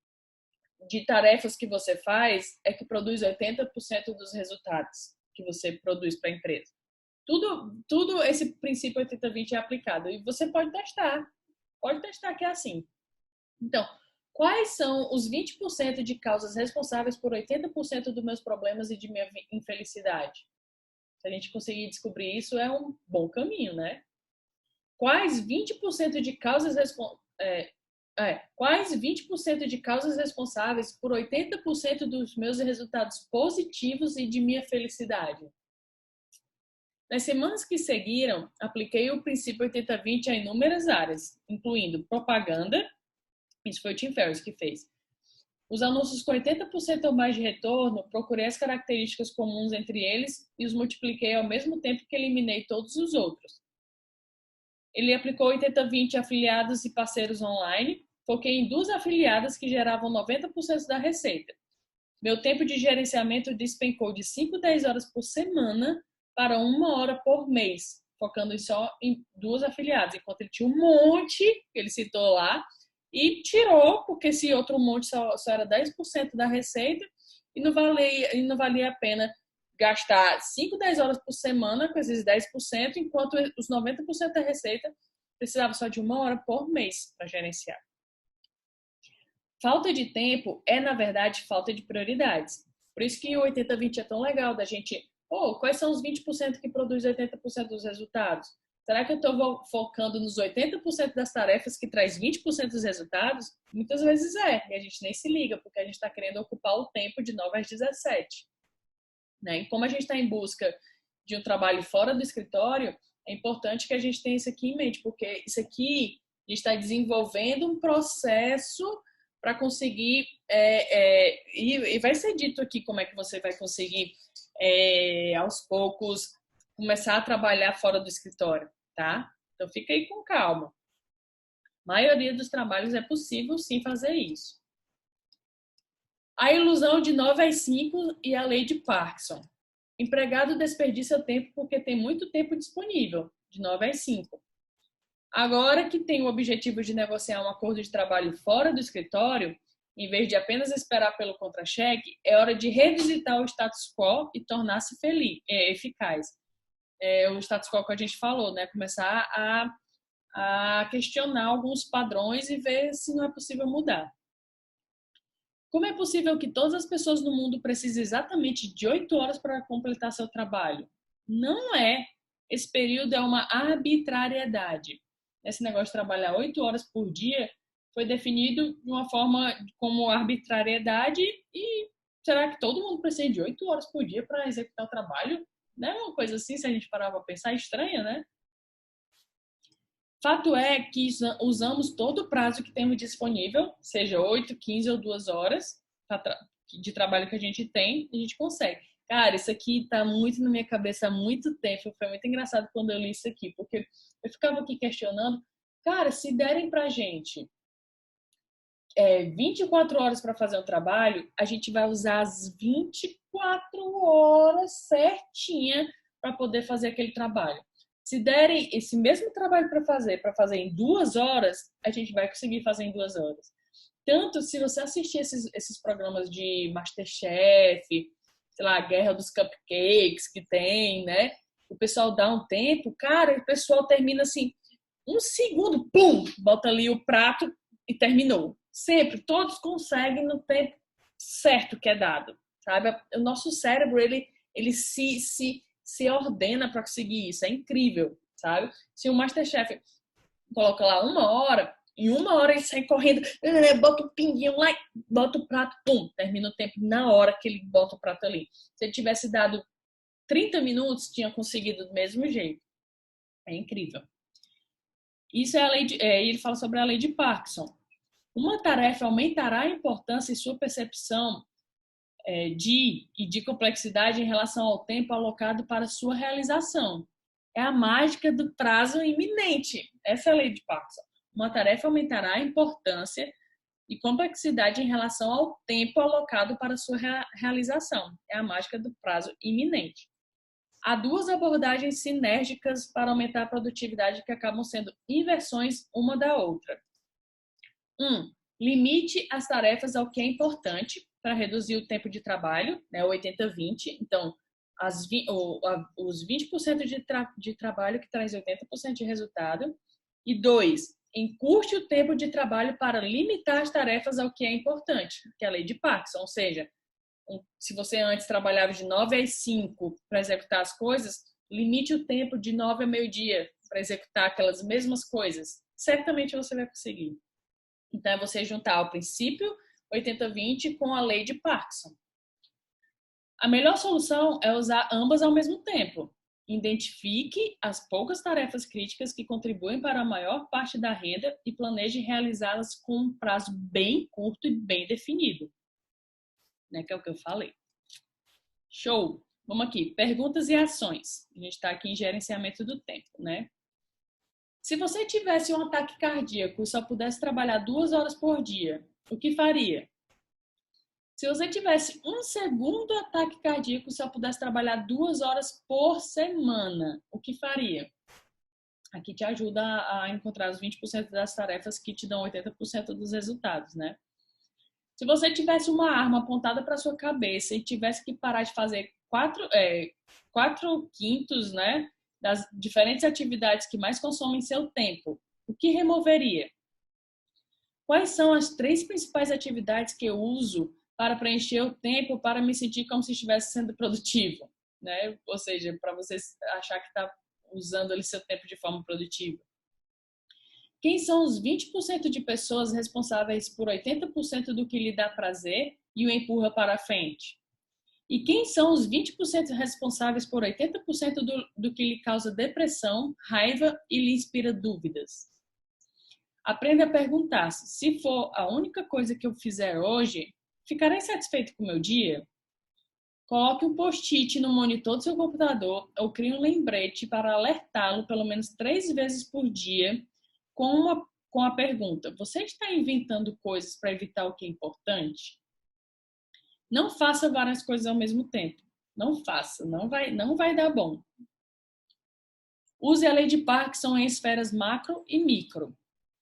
de tarefas que você faz é que produz 80% dos resultados que você produz para a empresa. Tudo esse princípio 80-20 é aplicado. E você pode testar que é assim. Então, quais são os 20% de causas responsáveis por 80% dos meus problemas e de minha infelicidade? Se a gente conseguir descobrir isso, é um bom caminho, né? Quais 20% de causas quais 20% de causas responsáveis por 80% dos meus resultados positivos e de minha felicidade? Nas semanas que seguiram, apliquei o princípio 80-20 a inúmeras áreas, incluindo propaganda, isso foi o Tim Ferriss que fez. Os anúncios com 80% ou mais de retorno, procurei as características comuns entre eles e os multipliquei ao mesmo tempo que eliminei todos os outros. Ele aplicou 80-20 a afiliados e parceiros online. Foquei em 2 afiliadas que geravam 90% da receita. Meu tempo de gerenciamento despencou de 5 a 10 horas por semana para 1 hora por mês, focando só em 2 afiliadas, enquanto ele tinha um monte, que ele citou lá, e tirou, porque esse outro monte só era 10% da receita e não valia a pena gastar 5, 10 horas por semana com esses 10%, enquanto os 90% da receita precisava só de 1 hora por mês para gerenciar. Falta de tempo é, na verdade, falta de prioridades. Por isso que o 80-20 é tão legal da gente... quais são os 20% que produzem 80% dos resultados? Será que eu estou focando nos 80% das tarefas que traz 20% dos resultados? Muitas vezes e a gente nem se liga, porque a gente está querendo ocupar o tempo de 9 às 17. Né? E como a gente está em busca de um trabalho fora do escritório, é importante que a gente tenha isso aqui em mente, porque isso aqui a gente está desenvolvendo um processo para conseguir, e vai ser dito aqui como é que você vai conseguir, aos poucos, começar a trabalhar fora do escritório, tá? Então fica aí com calma. A maioria dos trabalhos é possível sim fazer isso. A ilusão de 9 às 5 e a lei de Parkinson. Empregado desperdiça tempo porque tem muito tempo disponível, de 9 às 5. Agora que tem o objetivo de negociar um acordo de trabalho fora do escritório, em vez de apenas esperar pelo contra-cheque, é hora de revisitar o status quo e tornar-se eficaz. O status quo que a gente falou, né? Começar a questionar alguns padrões e ver se não é possível mudar. Como é possível que todas as pessoas no mundo precisem exatamente de 8 horas para completar seu trabalho? Não é. Esse período é uma arbitrariedade. Esse negócio de trabalhar 8 horas por dia foi definido de uma forma como arbitrariedade e será que todo mundo precisa de 8 horas por dia para executar o trabalho? Não é uma coisa assim, se a gente parar para pensar, estranha, né? Fato é que usamos todo o prazo que temos disponível, seja 8, 15 ou 2 horas de trabalho que a gente tem, a gente consegue. Cara, isso aqui tá muito na minha cabeça há muito tempo. Foi muito engraçado quando eu li isso aqui, porque eu ficava aqui questionando, cara, se derem pra gente 24 horas para fazer um trabalho, a gente vai usar as 24 horas certinha para poder fazer aquele trabalho. Se derem esse mesmo trabalho para fazer em 2 horas, a gente vai conseguir fazer em 2 horas. Tanto se você assistir esses programas de MasterChef, sei lá, Guerra dos Cupcakes que tem, né? O pessoal dá um tempo, cara, o pessoal termina assim, um segundo, pum, bota ali o prato e terminou. Sempre, todos conseguem no tempo certo que é dado, sabe? O nosso cérebro, ele se ordena para conseguir isso, é incrível, sabe? Se o MasterChef coloca lá 1 hora, em 1 hora ele sai correndo, bota o pinguinho lá, bota o prato, pum, termina o tempo na hora que ele bota o prato ali. Se ele tivesse dado 30 minutos, tinha conseguido do mesmo jeito. É incrível. Isso é a lei ele fala sobre a lei de Parkinson. Uma tarefa aumentará a importância e sua percepção de complexidade em relação ao tempo alocado para sua realização. É a mágica do prazo iminente. Essa é a lei de Parkinson. Uma tarefa aumentará a importância e complexidade em relação ao tempo alocado para sua realização. É a mágica do prazo iminente. Há duas abordagens sinérgicas para aumentar a produtividade que acabam sendo inversões uma da outra. Limite as tarefas ao que é importante para reduzir o tempo de trabalho, né, 80-20. Então, os 20% de trabalho que traz 80% de resultado. E 2, encurte o tempo de trabalho para limitar as tarefas ao que é importante, que é a lei de Parkinson. Ou seja, se você antes trabalhava de 9 às 5 para executar as coisas, limite o tempo de 9 a meio-dia para executar aquelas mesmas coisas. Certamente você vai conseguir. Então, é você juntar o princípio 80-20 com a lei de Parkinson. A melhor solução é usar ambas ao mesmo tempo. Identifique as poucas tarefas críticas que contribuem para a maior parte da renda e planeje realizá-las com um prazo bem curto e bem definido. Né, que é o que eu falei. Show! Vamos aqui. Perguntas e ações. A gente está aqui em gerenciamento do tempo, né? Se você tivesse um ataque cardíaco e só pudesse trabalhar 2 horas por dia, o que faria? Se você tivesse um segundo ataque cardíaco e só pudesse trabalhar 2 horas por semana, o que faria? Aqui te ajuda a encontrar os 20% das tarefas que te dão 80% dos resultados, né? Se você tivesse uma arma apontada para sua cabeça e tivesse que parar de fazer 4/5, né, das diferentes atividades que mais consomem seu tempo, o que removeria? Quais são as 3 principais atividades que eu uso para preencher o tempo, para me sentir como se estivesse sendo produtivo, né? Ou seja, para você achar que está usando ali seu tempo de forma produtiva. Quem são os 20% de pessoas responsáveis por 80% do que lhe dá prazer e o empurra para a frente? E quem são os 20% responsáveis por 80% do que lhe causa depressão, raiva e lhe inspira dúvidas? Aprenda a perguntar-se: se for a única coisa que eu fizer hoje, ficarei satisfeito com o meu dia? Coloque um post-it no monitor do seu computador ou crie um lembrete para alertá-lo pelo menos 3 vezes por dia com a pergunta: você está inventando coisas para evitar o que é importante? Não faça várias coisas ao mesmo tempo. Não faça, não vai dar bom. Use a lei de Parkinson em esferas macro e micro.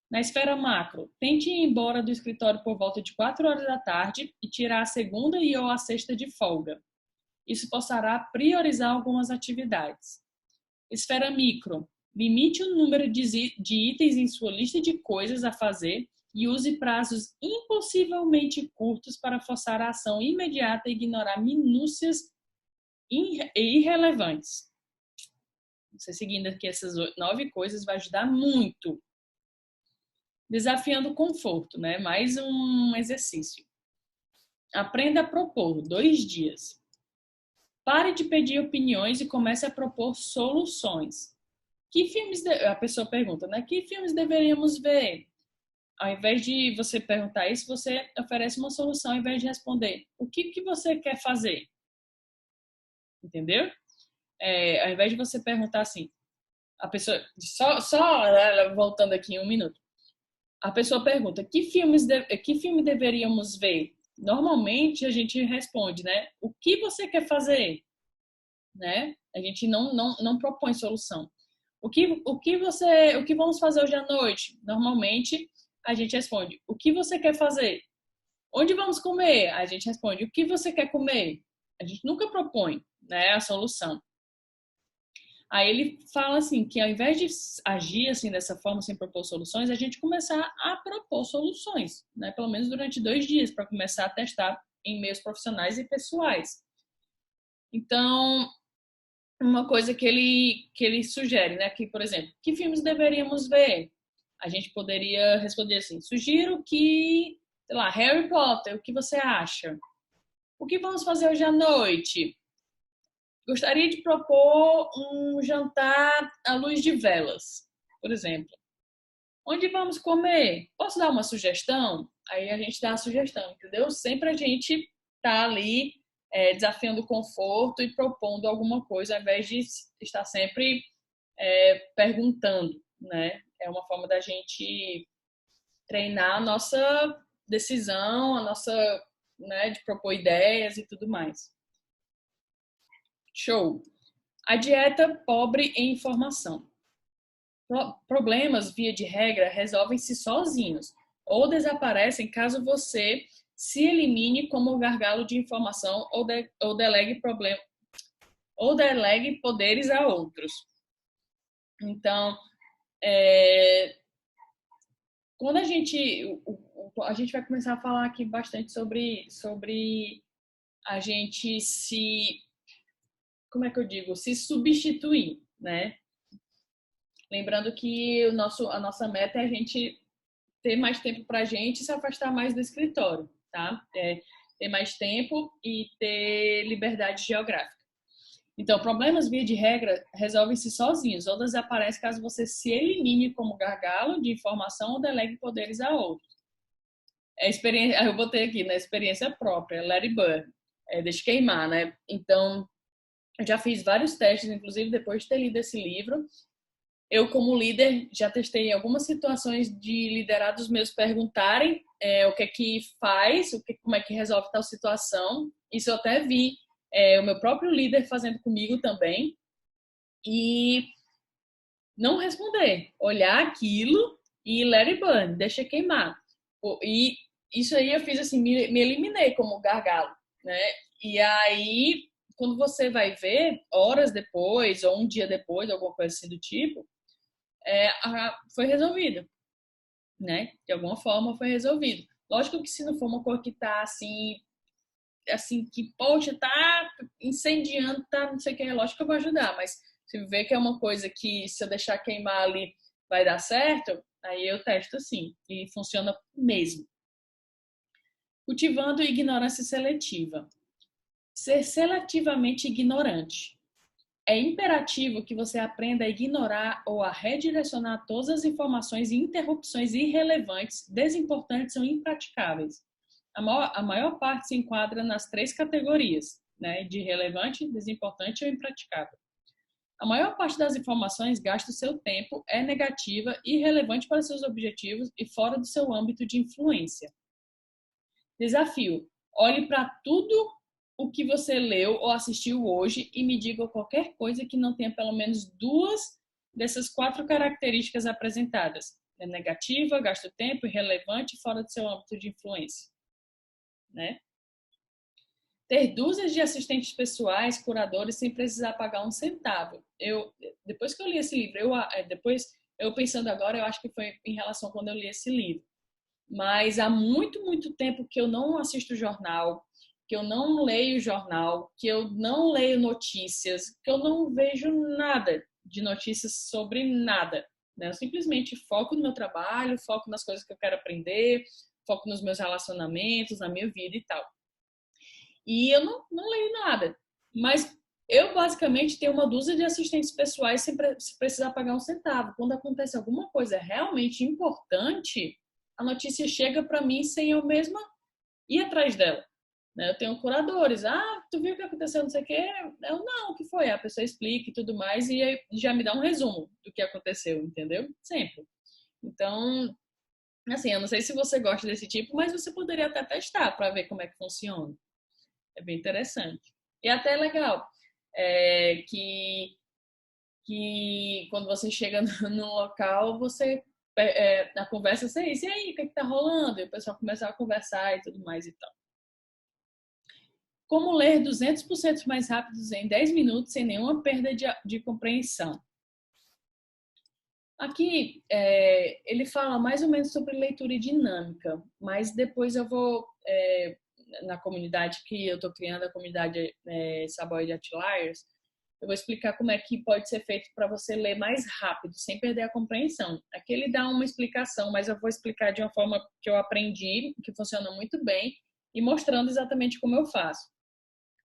Na esfera macro, tente ir embora do escritório por volta de 4 horas da tarde e tirar a segunda e ou a sexta de folga. Isso forçará a priorizar algumas atividades. Esfera micro, limite o número de itens em sua lista de coisas a fazer e use prazos impossivelmente curtos para forçar a ação imediata e ignorar minúcias irrelevantes. Você seguindo aqui essas 9 coisas vai ajudar muito. Desafiando o conforto, né? Mais um exercício. Aprenda a propor 2 dias. Pare de pedir opiniões e comece a propor soluções. Que filmes a pessoa pergunta, né? Que filmes deveríamos ver? Ao invés de você perguntar isso, você oferece uma solução ao invés de responder: o que você quer fazer? entendeu? Ao invés de você perguntar assim, a pessoa, voltando aqui em um minuto, a pessoa pergunta, que filme deveríamos ver? Normalmente a gente responde, né? O que você quer fazer? Né? A gente não propõe solução. O que vamos fazer hoje à noite? Normalmente a gente responde, o que você quer fazer? Onde vamos comer? A gente responde, o que você quer comer? A gente nunca propõe, né, a solução. Aí ele fala assim, que ao invés de agir assim dessa forma, sem propor soluções, a gente começar a propor soluções, né? Pelo menos durante 2 dias, para começar a testar em meios profissionais e pessoais. Então, uma coisa que ele sugere, né? Que, por exemplo, que filmes deveríamos ver? A gente poderia responder assim, sugiro que, sei lá, Harry Potter, o que você acha? O que vamos fazer hoje à noite? Gostaria de propor um jantar à luz de velas, por exemplo. Onde vamos comer? Posso dar uma sugestão? Aí a gente dá a sugestão, entendeu? Sempre a gente tá ali desafiando o conforto e propondo alguma coisa, ao invés de estar sempre perguntando, né? É uma forma da gente treinar a nossa decisão, a nossa, né, de propor ideias e tudo mais. Show! A dieta pobre em informação. Problemas, via de regra, resolvem-se sozinhos ou desaparecem caso você se elimine como gargalo de informação ou delegue poderes a outros. Então, quando a gente vai começar a falar aqui bastante sobre a gente como é que eu digo, se substituir, né? Lembrando que a nossa meta é a gente ter mais tempo para a gente e se afastar mais do escritório, tá? Ter mais tempo e ter liberdade geográfica. Então, problemas, via de regra, resolvem-se sozinhos ou desaparecem caso você se elimine como gargalo de informação ou delegue poderes a outros. Eu botei aqui, na experiência própria, let it burn, deixa queimar, né? Então, eu já fiz vários testes, inclusive depois de ter lido esse livro. Eu, como líder, já testei algumas situações de liderados meus perguntarem o que é que faz, como é que resolve tal situação. Isso eu até vi o meu próprio líder fazendo comigo também. E não responder, olhar aquilo e let it burn, deixa queimar. E isso aí eu fiz assim, me eliminei como gargalo, né? E aí, quando você vai ver, horas depois, ou um dia depois, alguma coisa assim do tipo, foi resolvido, né? De alguma forma foi resolvido. Lógico que se não for uma coisa que tá assim, que, poxa, tá incendiando, tá não sei o que, é lógico que eu vou ajudar, mas se ver que é uma coisa que se eu deixar queimar ali vai dar certo, aí eu testo sim, e funciona mesmo. Cultivando ignorância seletiva. Ser seletivamente ignorante. É imperativo que você aprenda a ignorar ou a redirecionar todas as informações e interrupções irrelevantes, desimportantes ou impraticáveis. A maior parte se enquadra nas 3 categorias, né, de relevante, desimportante ou impraticável. A maior parte das informações gasta o seu tempo, é negativa, irrelevante para seus objetivos e fora do seu âmbito de influência. Desafio: olhe para tudo o que você leu ou assistiu hoje e me diga qualquer coisa que não tenha pelo menos 2 dessas 4 características apresentadas. É negativa, gasta tempo, irrelevante e fora do seu âmbito de influência. Né? Ter dúzias de assistentes pessoais, curadores, sem precisar pagar um centavo. Depois que eu li esse livro, eu pensando agora, eu acho que foi em relação a quando eu li esse livro. Mas há muito, muito tempo que eu não assisto jornal, que eu não leio jornal, que eu não leio notícias, que eu não vejo nada de notícias sobre nada. Né? Eu simplesmente foco no meu trabalho, foco nas coisas que eu quero aprender, foco nos meus relacionamentos, na minha vida e tal. E eu não leio nada. Mas eu basicamente tenho uma dúzia de assistentes pessoais sem precisar pagar um centavo. Quando acontece alguma coisa realmente importante, a notícia chega para mim sem eu mesma ir atrás dela, né? Eu tenho curadores. Ah, tu viu o que aconteceu, não sei o quê? Eu, não, o que foi? A pessoa explica e tudo mais e aí já me dá um resumo do que aconteceu, entendeu? Sempre. Então, assim, eu não sei se você gosta desse tipo, mas você poderia até testar para ver como é que funciona. É bem interessante. E até é legal que quando você chega no local, você na conversa você diz, e aí, o que tá rolando? E o pessoal começa a conversar e tudo mais e tal. Como ler 200% mais rápido em 10 minutos sem nenhuma perda de compreensão. Aqui ele fala mais ou menos sobre leitura dinâmica, mas depois eu vou, na comunidade que eu estou criando, a comunidade Saboy de Outliers, eu vou explicar como é que pode ser feito para você ler mais rápido, sem perder a compreensão. Aqui ele dá uma explicação, mas eu vou explicar de uma forma que eu aprendi, que funciona muito bem, e mostrando exatamente como eu faço.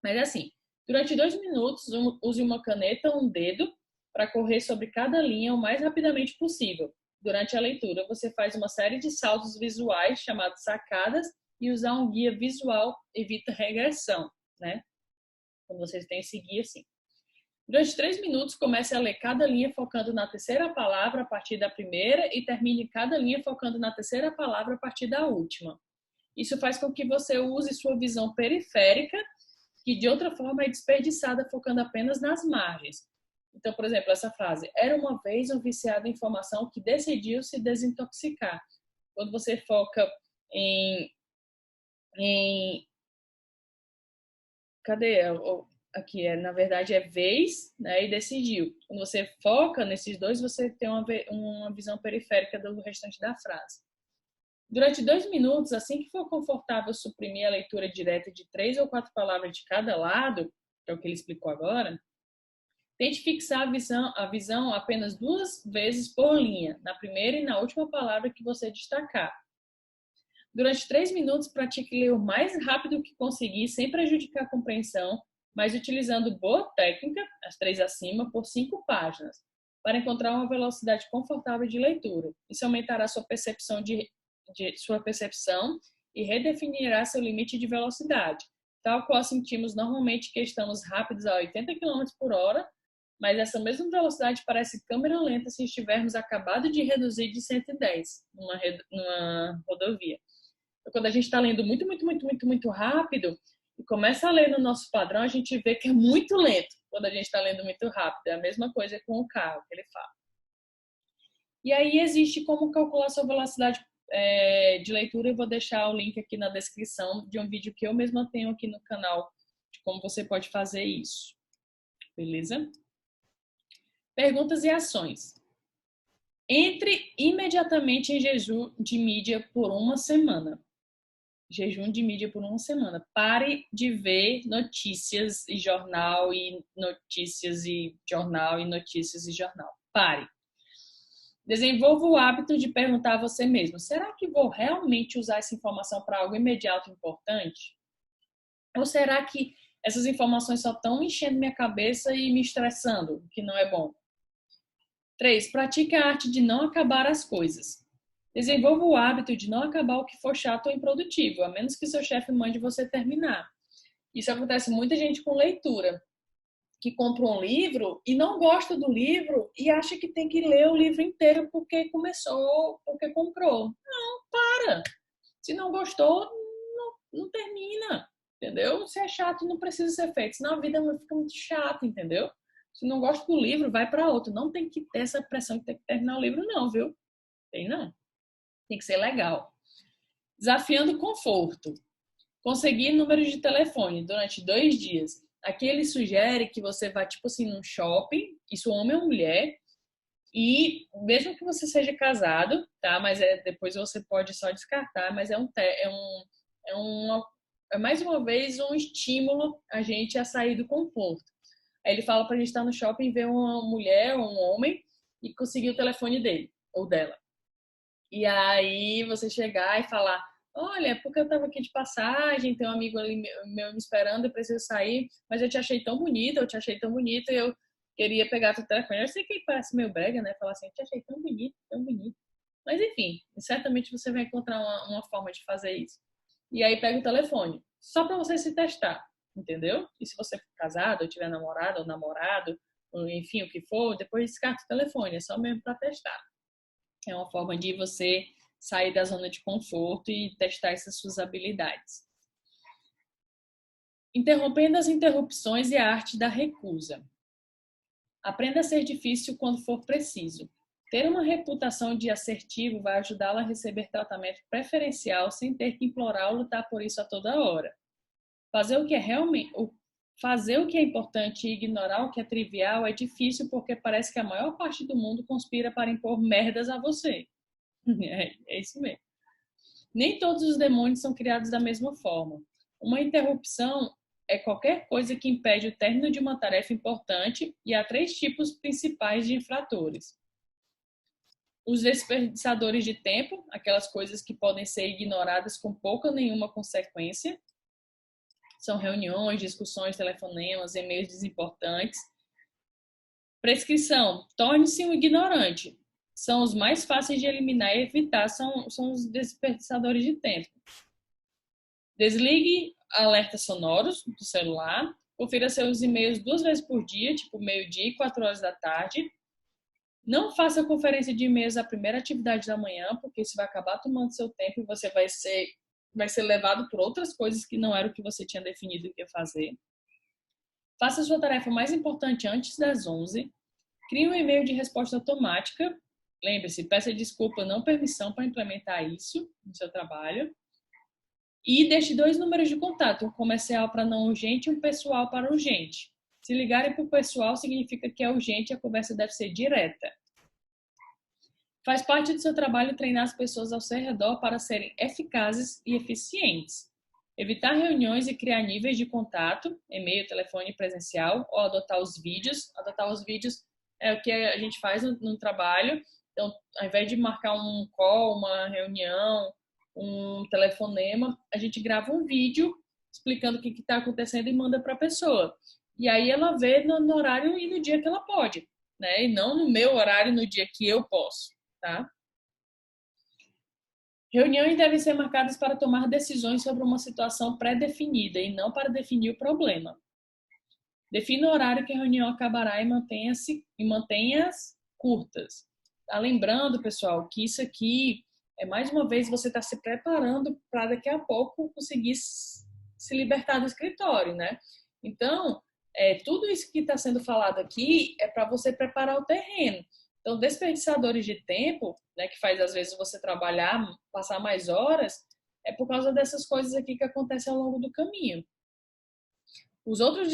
Mas assim, durante 2 minutos, use uma caneta ou um dedo para correr sobre cada linha o mais rapidamente possível. Durante a leitura, você faz uma série de saltos visuais, chamados sacadas, e usar um guia visual evita regressão, né? Quando vocês têm esse guia, assim. Durante 3 minutos, comece a ler cada linha focando na terceira palavra a partir da primeira e termine cada linha focando na terceira palavra a partir da última. Isso faz com que você use sua visão periférica, que de outra forma é desperdiçada focando apenas nas margens. Então, por exemplo, essa frase: era uma vez um viciado em informação que decidiu se desintoxicar. Quando você foca em cadê? Aqui na verdade é vez, né, e decidiu. Quando você foca nesses dois, você tem uma visão periférica do restante da frase. Durante 2 minutos, assim que for confortável suprimir a leitura direta de 3 ou 4 palavras de cada lado, que é o que ele explicou agora, tente fixar a visão apenas 2 vezes por linha, na primeira e na última palavra que você destacar. Durante 3 minutos, pratique ler o mais rápido que conseguir, sem prejudicar a compreensão, mas utilizando boa técnica, as 3 acima, por 5 páginas, para encontrar uma velocidade confortável de leitura. Isso aumentará sua percepção e redefinirá seu limite de velocidade, tal qual sentimos normalmente que estamos rápidos a 80 km por hora, mas essa mesma velocidade parece câmera lenta se estivermos acabado de reduzir de 110 numa rodovia. Então, quando a gente está lendo muito, muito, muito, muito, muito rápido e começa a ler no nosso padrão, a gente vê que é muito lento quando a gente está lendo muito rápido. É a mesma coisa com o carro que ele fala. E aí existe como calcular sua velocidade de leitura. Eu vou deixar o link aqui na descrição de um vídeo que eu mesma tenho aqui no canal de como você pode fazer isso. Beleza? Perguntas e ações. Entre imediatamente em jejum de mídia por uma semana. Jejum de mídia por uma semana. Pare de ver notícias e jornal e notícias e jornal e notícias e jornal. Pare. Desenvolva o hábito de perguntar a você mesmo: será que vou realmente usar essa informação para algo imediato e importante? Ou será que essas informações só estão enchendo minha cabeça e me estressando, que não é bom? 3. Pratique a arte de não acabar as coisas. Desenvolva o hábito de não acabar o que for chato ou improdutivo, a menos que seu chefe mande você terminar. Isso acontece muita gente com leitura, que compra um livro e não gosta do livro e acha que tem que ler o livro inteiro porque começou, porque comprou. Não, para! Se não gostou, não termina, entendeu? Se é chato, não precisa ser feito, senão a vida fica muito chata, entendeu? Se não gosta do livro, vai para outro. Não tem que ter essa pressão de ter que terminar o livro, não, viu? Tem não. Tem que ser legal. Desafiando o conforto. Conseguir números de telefone durante 2 dias. Aqui ele sugere que você vá, tipo assim, num shopping, isso homem ou mulher, e mesmo que você seja casado, tá? Mas depois você pode só descartar, mas é mais uma vez um estímulo a gente a sair do conforto. Aí ele fala pra gente estar no shopping, ver uma mulher ou um homem e conseguir o telefone dele ou dela. E aí você chegar e falar: olha, porque eu tava aqui de passagem, tem um amigo ali meu me esperando, eu preciso sair, mas eu te achei tão bonita, eu te achei tão bonita, e eu queria pegar teu telefone. Eu sei que parece meio brega, né? Falar assim: eu te achei tão bonito, tão bonito. Mas enfim, certamente você vai encontrar uma forma de fazer isso. E aí pega o telefone. só para você se testar, entendeu? E se você for casado, ou tiver namorado ou namorado, ou enfim, o que for, depois descarta o telefone, é só mesmo para testar. É uma forma de você sair da zona de conforto e testar essas suas habilidades. Interrompendo as interrupções e a arte da recusa. Aprenda a ser difícil quando for preciso. Ter uma reputação de assertivo vai ajudá-la a receber tratamento preferencial sem ter que implorar ou lutar por isso a toda hora. Fazer o que é importante e ignorar o que é trivial é difícil porque parece que a maior parte do mundo conspira para impor merdas a você. É isso mesmo. Nem todos os demônios são criados da mesma forma. Uma interrupção é qualquer coisa que impede o término de uma tarefa importante e há 3 tipos principais de infratores. Os desperdiçadores de tempo, aquelas coisas que podem ser ignoradas com pouca ou nenhuma consequência. São reuniões, discussões, telefonemas, e-mails desimportantes. Prescrição, torne-se um ignorante. São os mais fáceis de eliminar e evitar, são os desperdiçadores de tempo. Desligue alertas sonoros do celular. Confira seus e-mails 2 vezes por dia, tipo meio-dia e 4 horas da tarde. Não faça conferência de e-mails à primeira atividade da manhã, porque isso vai acabar tomando seu tempo e você vai ser levado por outras coisas que não era o que você tinha definido que ia fazer. Faça a sua tarefa mais importante antes das 11. Crie um e-mail de resposta automática. Lembre-se, peça desculpa, não permissão para implementar isso no seu trabalho. E deixe 2 números de contato, um comercial para não urgente e um pessoal para urgente. Se ligarem para o pessoal, significa que é urgente e a conversa deve ser direta. Faz parte do seu trabalho treinar as pessoas ao seu redor para serem eficazes e eficientes. Evitar reuniões e criar níveis de contato, e-mail, telefone presencial, ou adotar os vídeos. Adotar os vídeos é o que a gente faz no trabalho. Então, ao invés de marcar um call, uma reunião, um telefonema, a gente grava um vídeo explicando o que está acontecendo e manda para a pessoa. E aí ela vê no horário e no dia que ela pode, né? E não no meu horário, no dia que eu posso, tá? Reuniões devem ser marcadas para tomar decisões sobre uma situação pré-definida e não para definir o problema. Defina o horário que a reunião acabará e mantenha-as curtas. Tá lembrando, pessoal, que isso aqui é mais uma vez você está se preparando para daqui a pouco conseguir se libertar do escritório, né? Então, tudo isso que está sendo falado aqui é para você preparar o terreno. Então, desperdiçadores de tempo, né, que faz às vezes você trabalhar, passar mais horas, é por causa dessas coisas aqui que acontecem ao longo do caminho. Os outros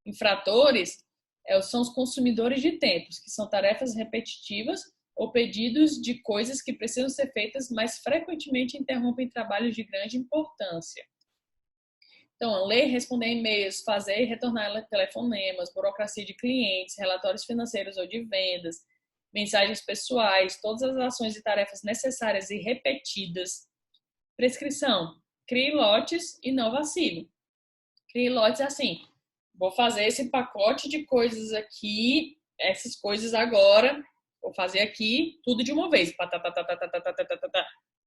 infratores são os consumidores de tempos, que são tarefas repetitivas ou pedidos de coisas que precisam ser feitas, mas frequentemente interrompem trabalhos de grande importância. Então, ler, responder e-mails, fazer e retornar telefonemas, burocracia de clientes, relatórios financeiros ou de vendas, mensagens pessoais, todas as ações e tarefas necessárias e repetidas. Prescrição. Crie lotes e não vacile. Crie lotes assim. Vou fazer esse pacote de coisas aqui, essas coisas agora. Vou fazer aqui tudo de uma vez.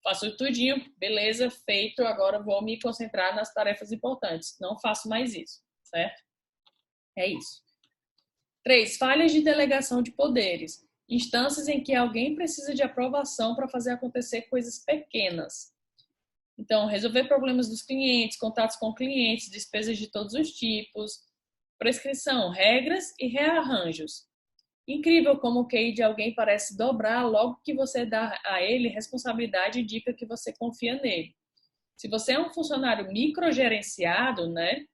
Faço tudinho, beleza, feito. Agora vou me concentrar nas tarefas importantes. Não faço mais isso, certo? É isso. 3. Falhas de delegação de poderes. Instâncias em que alguém precisa de aprovação para fazer acontecer coisas pequenas. Então, resolver problemas dos clientes, contatos com clientes, despesas de todos os tipos, prescrição, regras e rearranjos. Incrível como o QI de alguém parece dobrar logo que você dá a ele responsabilidade e indica que você confia nele. Se você é um funcionário microgerenciado, né,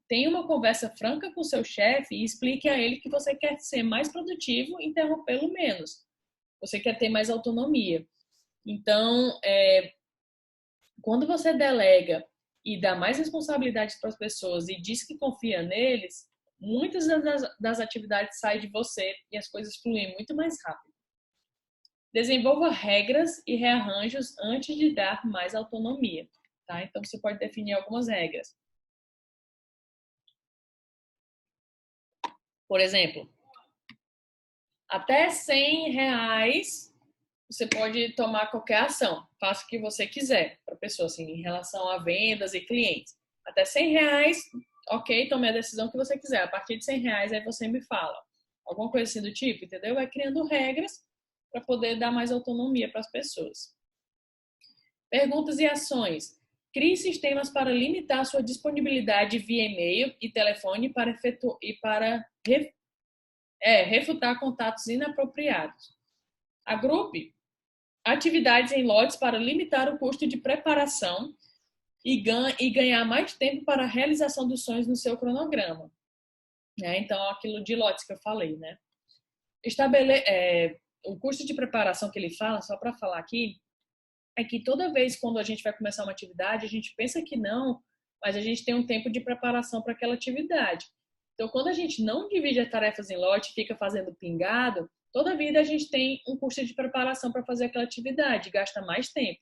tenha uma conversa franca com seu chefe e explique a ele que você quer ser mais produtivo e interrompê-lo menos. Você quer ter mais autonomia. Então, quando você delega e dá mais responsabilidades para as pessoas e diz que confia neles, muitas das atividades saem de você e as coisas fluem muito mais rápido. Desenvolva regras e rearranjos antes de dar mais autonomia, tá? Então, você pode definir algumas regras. Por exemplo, até R$100 você pode tomar qualquer ação, faça o que você quiser para a pessoa, assim, em relação a vendas e clientes. Até R$ 100, ok, tome a decisão que você quiser. A partir de R$ 100, aí você me fala. Alguma coisa assim do tipo, entendeu? Vai criando regras para poder dar mais autonomia para as pessoas. Perguntas e ações. Crie sistemas para limitar sua disponibilidade via e-mail e telefone para refutar contatos inapropriados. Agrupe atividades em lotes para limitar o custo de preparação e ganhar mais tempo para a realização dos sonhos no seu cronograma. Então, aquilo de lotes que eu falei, né? O custo de preparação que ele fala, só para falar aqui, é que toda vez quando a gente vai começar uma atividade, a gente pensa que não, mas a gente tem um tempo de preparação para aquela atividade. Então, quando a gente não divide as tarefas em lote e fica fazendo pingado, toda vida a gente tem um custo de preparação para fazer aquela atividade, gasta mais tempo.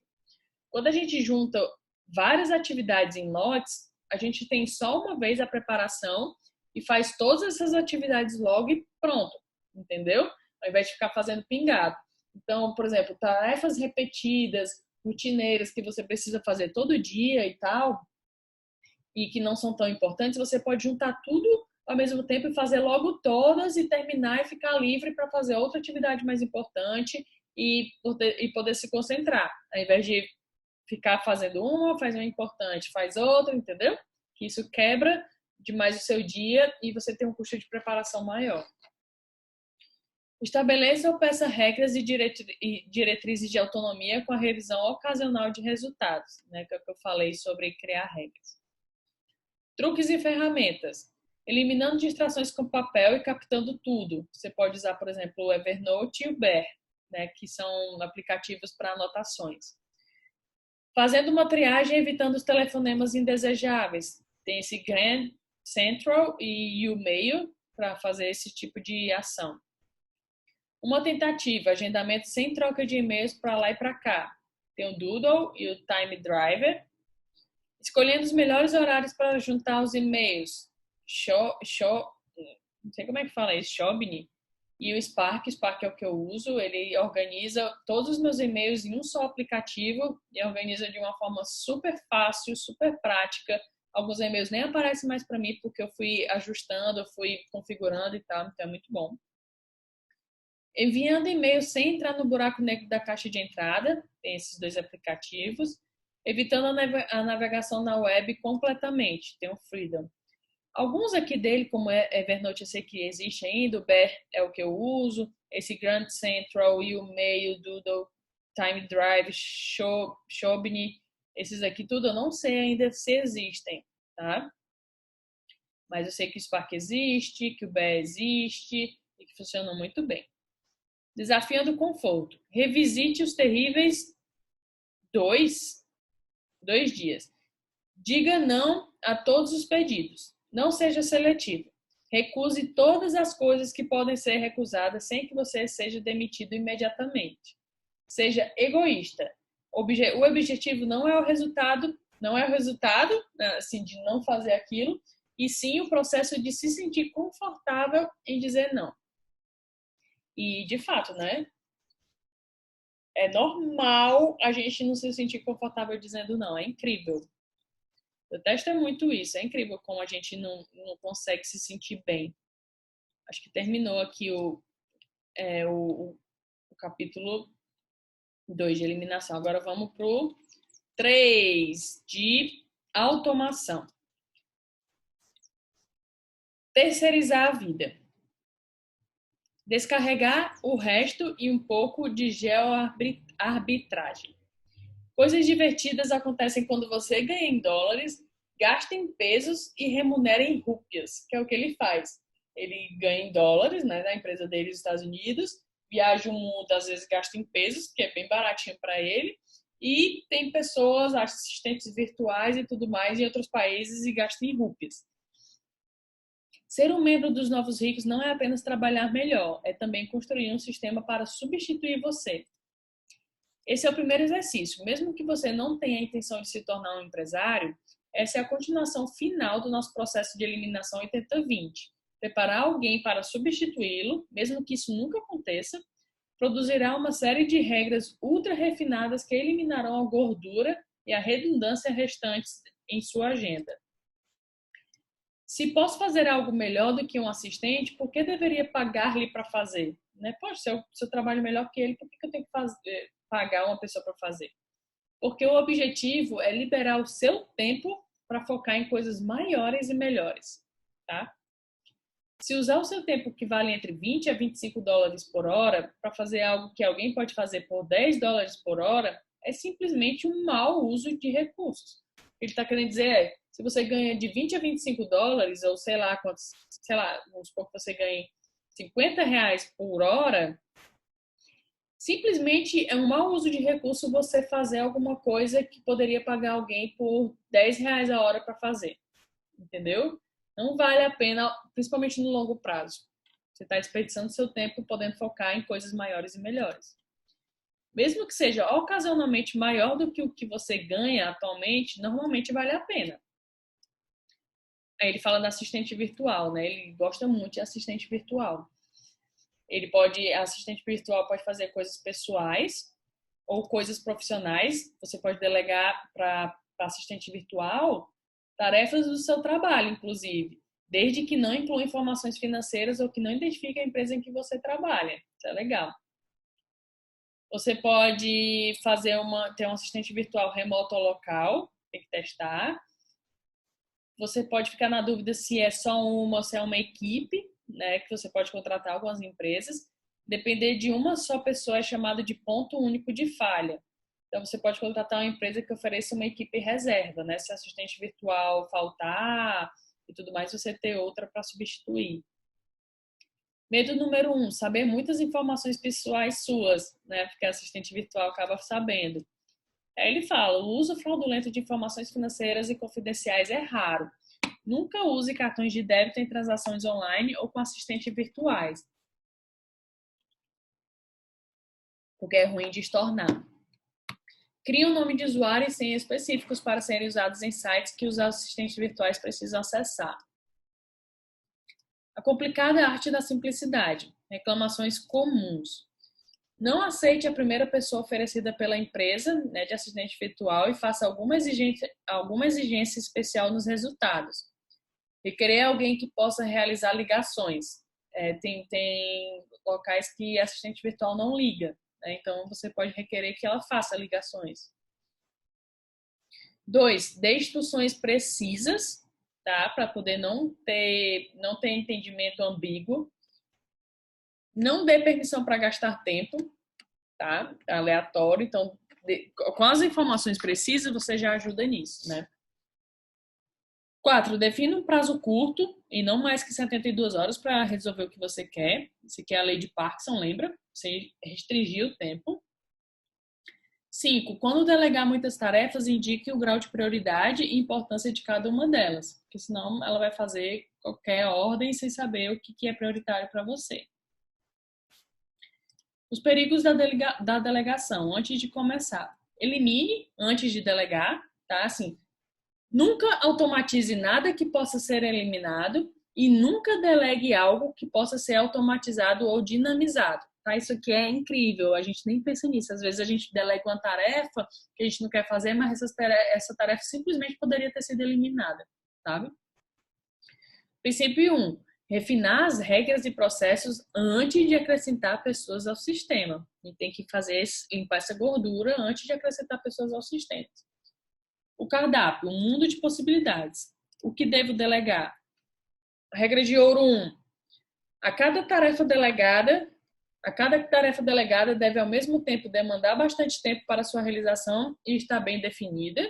Quando a gente junta várias atividades em lotes, a gente tem só uma vez a preparação e faz todas essas atividades logo e pronto, entendeu? Ao invés de ficar fazendo pingado. Então, por exemplo, tarefas repetidas, rotineiras que você precisa fazer todo dia e tal, e que não são tão importantes, você pode juntar tudo ao mesmo tempo e fazer logo todas e terminar e ficar livre para fazer outra atividade mais importante e poder se concentrar, ao invés de ficar fazendo uma, faz uma importante, faz outra, entendeu? Que isso quebra demais o seu dia e você tem um custo de preparação maior. Estabeleça ou peça regras e diretrizes de autonomia com a revisão ocasional de resultados, né? Que é o que eu falei sobre criar regras. Truques e ferramentas. Eliminando distrações com papel e captando tudo. Você pode usar, por exemplo, o Evernote e o Bear, né? Que são aplicativos para anotações. Fazendo uma triagem e evitando os telefonemas indesejáveis. Tem esse Grand Central e o Mail para fazer esse tipo de ação. Uma tentativa, agendamento sem troca de e-mails para lá e para cá. Tem o Doodle e o Time Driver. Escolhendo os melhores horários para juntar os e-mails. Não sei como é que fala isso, Shobni. E o Spark é o que eu uso. Ele organiza todos os meus e-mails em um só aplicativo e organiza de uma forma super fácil, super prática. Alguns e-mails nem aparecem mais para mim porque eu fui ajustando, eu fui configurando e tal, então é muito bom. Enviando e-mail sem entrar no buraco negro da caixa de entrada, tem esses dois aplicativos. Evitando a navegação na web completamente, tem o Freedom. Alguns aqui dele, como Evernote, eu sei que existe ainda, o Bear é o que eu uso, esse Grand Central e o Mail, Doodle, Time Drive, Shobni, esses aqui tudo eu não sei ainda se existem, tá? Mas eu sei que o Spark existe, que o Bear existe e que funcionam muito bem. Desafiando o conforto. Revisite os terríveis 2 dias. Diga não a todos os pedidos. Não seja seletivo. Recuse todas as coisas que podem ser recusadas sem que você seja demitido imediatamente. Seja egoísta. O objetivo não é o resultado assim, de não fazer aquilo, e sim o processo de se sentir confortável em dizer não. E, de fato, né? É normal a gente não se sentir confortável dizendo não. É incrível. Eu testo muito isso. É incrível como a gente não consegue se sentir bem. Acho que terminou aqui o capítulo 2 de eliminação. Agora vamos para o 3 de automação. Terceirizar a vida. Descarregar o resto e um pouco de geoarbitragem. Coisas divertidas acontecem quando você ganha em dólares, gasta em pesos e remunera em rúpias, que é o que ele faz. Ele ganha em dólares, né, na empresa dele nos Estados Unidos, viaja o mundo, às vezes gasta em pesos, que é bem baratinho para ele, e tem pessoas, assistentes virtuais e tudo mais em outros países e gasta em rúpias. Ser um membro dos novos ricos não é apenas trabalhar melhor, é também construir um sistema para substituir você. Esse é o primeiro exercício. Mesmo que você não tenha a intenção de se tornar um empresário, essa é a continuação final do nosso processo de eliminação 80-20. Preparar alguém para substituí-lo, mesmo que isso nunca aconteça, produzirá uma série de regras ultra refinadas que eliminarão a gordura e a redundância restantes em sua agenda. Se posso fazer algo melhor do que um assistente, por que deveria pagar-lhe para fazer? Né? Poxa, se eu trabalho melhor que ele, por que eu tenho que pagar uma pessoa para fazer? Porque o objetivo é liberar o seu tempo para focar em coisas maiores e melhores, tá? Se usar o seu tempo que vale entre 20 a 25 dólares por hora para fazer algo que alguém pode fazer por 10 dólares por hora, é simplesmente um mau uso de recursos. O que ele está querendo dizer é, se você ganha de 20 a 25 dólares, ou sei lá quantos, sei lá, vamos supor que você ganhe 50 reais por hora, simplesmente é um mau uso de recurso você fazer alguma coisa que poderia pagar alguém por 10 reais a hora para fazer. Entendeu? Não vale a pena, principalmente no longo prazo. Você está desperdiçando seu tempo podendo focar em coisas maiores e melhores. Mesmo que seja ocasionalmente maior do que o que você ganha atualmente, normalmente vale a pena. Aí ele fala da assistente virtual, né? Ele gosta muito de assistente virtual. Assistente virtual pode fazer coisas pessoais ou coisas profissionais. Você pode delegar para assistente virtual tarefas do seu trabalho, inclusive, desde que não inclua informações financeiras ou que não identifique a empresa em que você trabalha. Isso é legal. Você pode ter um assistente virtual remoto ou local, tem que testar. Você pode ficar na dúvida se é só uma ou se é uma equipe, né, que você pode contratar algumas empresas. Depender de uma só pessoa é chamado de ponto único de falha. Então, você pode contratar uma empresa que ofereça uma equipe reserva, né? Se a assistente virtual faltar e tudo mais, você ter outra para substituir. Medo número 1, saber muitas informações pessoais suas, né? Porque a assistente virtual acaba sabendo. Aí ele fala, o uso fraudulento de informações financeiras e confidenciais é raro. Nunca use cartões de débito em transações online ou com assistentes virtuais, porque é ruim de estornar. Crie um nome de usuário e senha específicos para serem usados em sites que os assistentes virtuais precisam acessar. A complicada arte da simplicidade. Reclamações comuns. Não aceite a primeira pessoa oferecida pela empresa, né, de assistente virtual e faça alguma exigência especial nos resultados. Requerer alguém que possa realizar ligações. Tem locais que assistente virtual não liga. Então, você pode requerer que ela faça ligações. 2, dê instruções precisas, tá? Para poder não ter entendimento ambíguo. Não dê permissão para gastar tempo, tá? Aleatório. Então, com as informações precisas, você já ajuda nisso, né? 4, defina um prazo curto e não mais que 72 horas para resolver o que você quer. Isso aqui é a lei de Parkinson, lembra? Você restringir o tempo. 5, quando delegar muitas tarefas, indique o grau de prioridade e importância de cada uma delas, porque senão ela vai fazer qualquer ordem sem saber o que é prioritário para você. Os perigos da delegação, antes de começar. Elimine antes de delegar, tá? Assim, nunca automatize nada que possa ser eliminado e nunca delegue algo que possa ser automatizado ou dinamizado. Tá? Isso aqui é incrível, a gente nem pensa nisso. Às vezes a gente delega uma tarefa que a gente não quer fazer, mas essa tarefa simplesmente poderia ter sido eliminada, sabe? Princípio 1. Refinar as regras e processos antes de acrescentar pessoas ao sistema. A gente tem que limpar essa gordura antes de acrescentar pessoas ao sistema. O cardápio, um mundo de possibilidades. O que devo delegar? Regra de ouro 1. A cada tarefa delegada deve ao mesmo tempo demandar bastante tempo para sua realização e estar bem definida.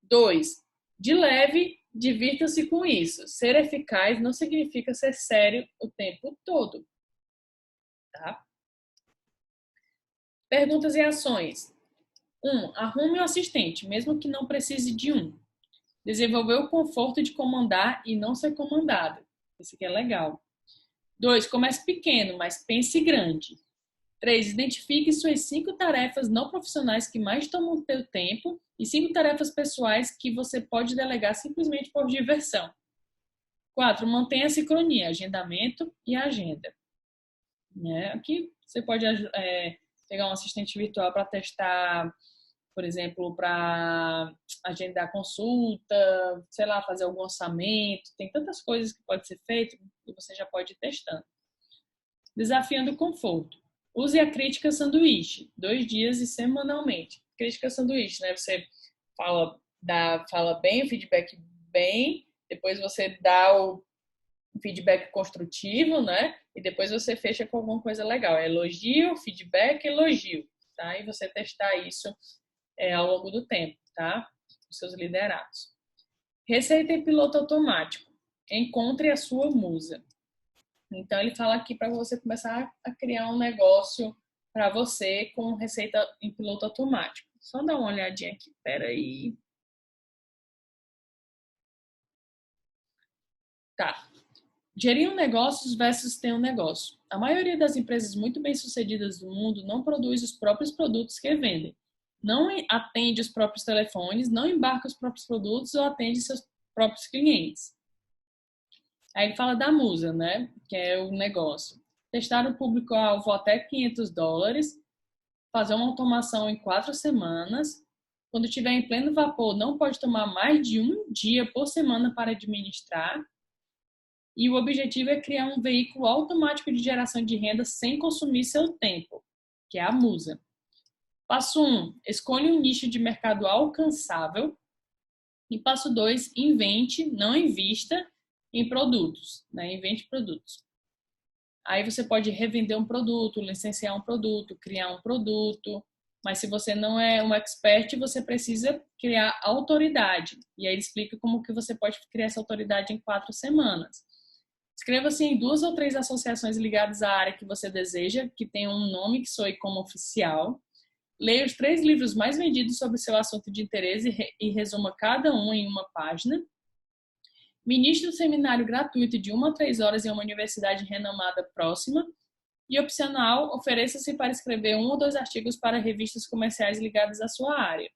2. De leve, divirta-se com isso. Ser eficaz não significa ser sério o tempo todo. Tá? Perguntas e ações. 1. Arrume um assistente, mesmo que não precise de um. Desenvolver o conforto de comandar e não ser comandado. Isso aqui é legal. 2. Comece pequeno, mas pense grande. 3. Identifique suas 5 tarefas não profissionais que mais tomam o seu tempo e 5 tarefas pessoais que você pode delegar simplesmente por diversão. 4. Mantenha a sincronia, agendamento e agenda. né? Aqui você pode pegar um assistente virtual para testar, por exemplo, para agendar consulta, sei lá, fazer algum orçamento. Tem tantas coisas que pode ser feito e você já pode ir testando. Desafiando o conforto. Use a crítica sanduíche, 2 dias e semanalmente. Crítica sanduíche, né? Você fala bem, o feedback bem, depois você dá o feedback construtivo, né? E depois você fecha com alguma coisa legal. É elogio, feedback, elogio, tá? E você testar isso ao longo do tempo, tá? Os seus liderados. Receita em piloto automático. Encontre a sua musa. Então, ele fala aqui para você começar a criar um negócio para você com receita em piloto automático. Só dá uma olhadinha aqui, peraí. Tá. Gerir um negócio versus ter um negócio. A maioria das empresas muito bem-sucedidas do mundo não produz os próprios produtos que vendem. Não atende os próprios telefones, não embarca os próprios produtos ou atende seus próprios clientes. Aí ele fala da Musa, né? Que é o negócio. Testar o público-alvo até $500, fazer uma automação em 4 semanas. Quando estiver em pleno vapor, não pode tomar mais de 1 dia por semana para administrar. E o objetivo é criar um veículo automático de geração de renda sem consumir seu tempo, que é a Musa. Passo 1, escolha um nicho de mercado alcançável. E passo 2, invente, não invista em produtos, né? Invente produtos. Aí você pode revender um produto, licenciar um produto, criar um produto, mas se você não é um expert, você precisa criar autoridade. E aí ele explica como que você pode criar essa autoridade em 4 semanas. Inscreva-se em 2 ou 3 associações ligadas à área que você deseja, que tenham um nome que soe como oficial. Leia os 3 livros mais vendidos sobre seu assunto de interesse e resuma cada um em uma página. Ministre um seminário gratuito de 1 a 3 horas em uma universidade renomada próxima. E, opcional, ofereça-se para escrever 1 ou 2 artigos para revistas comerciais ligadas à sua área.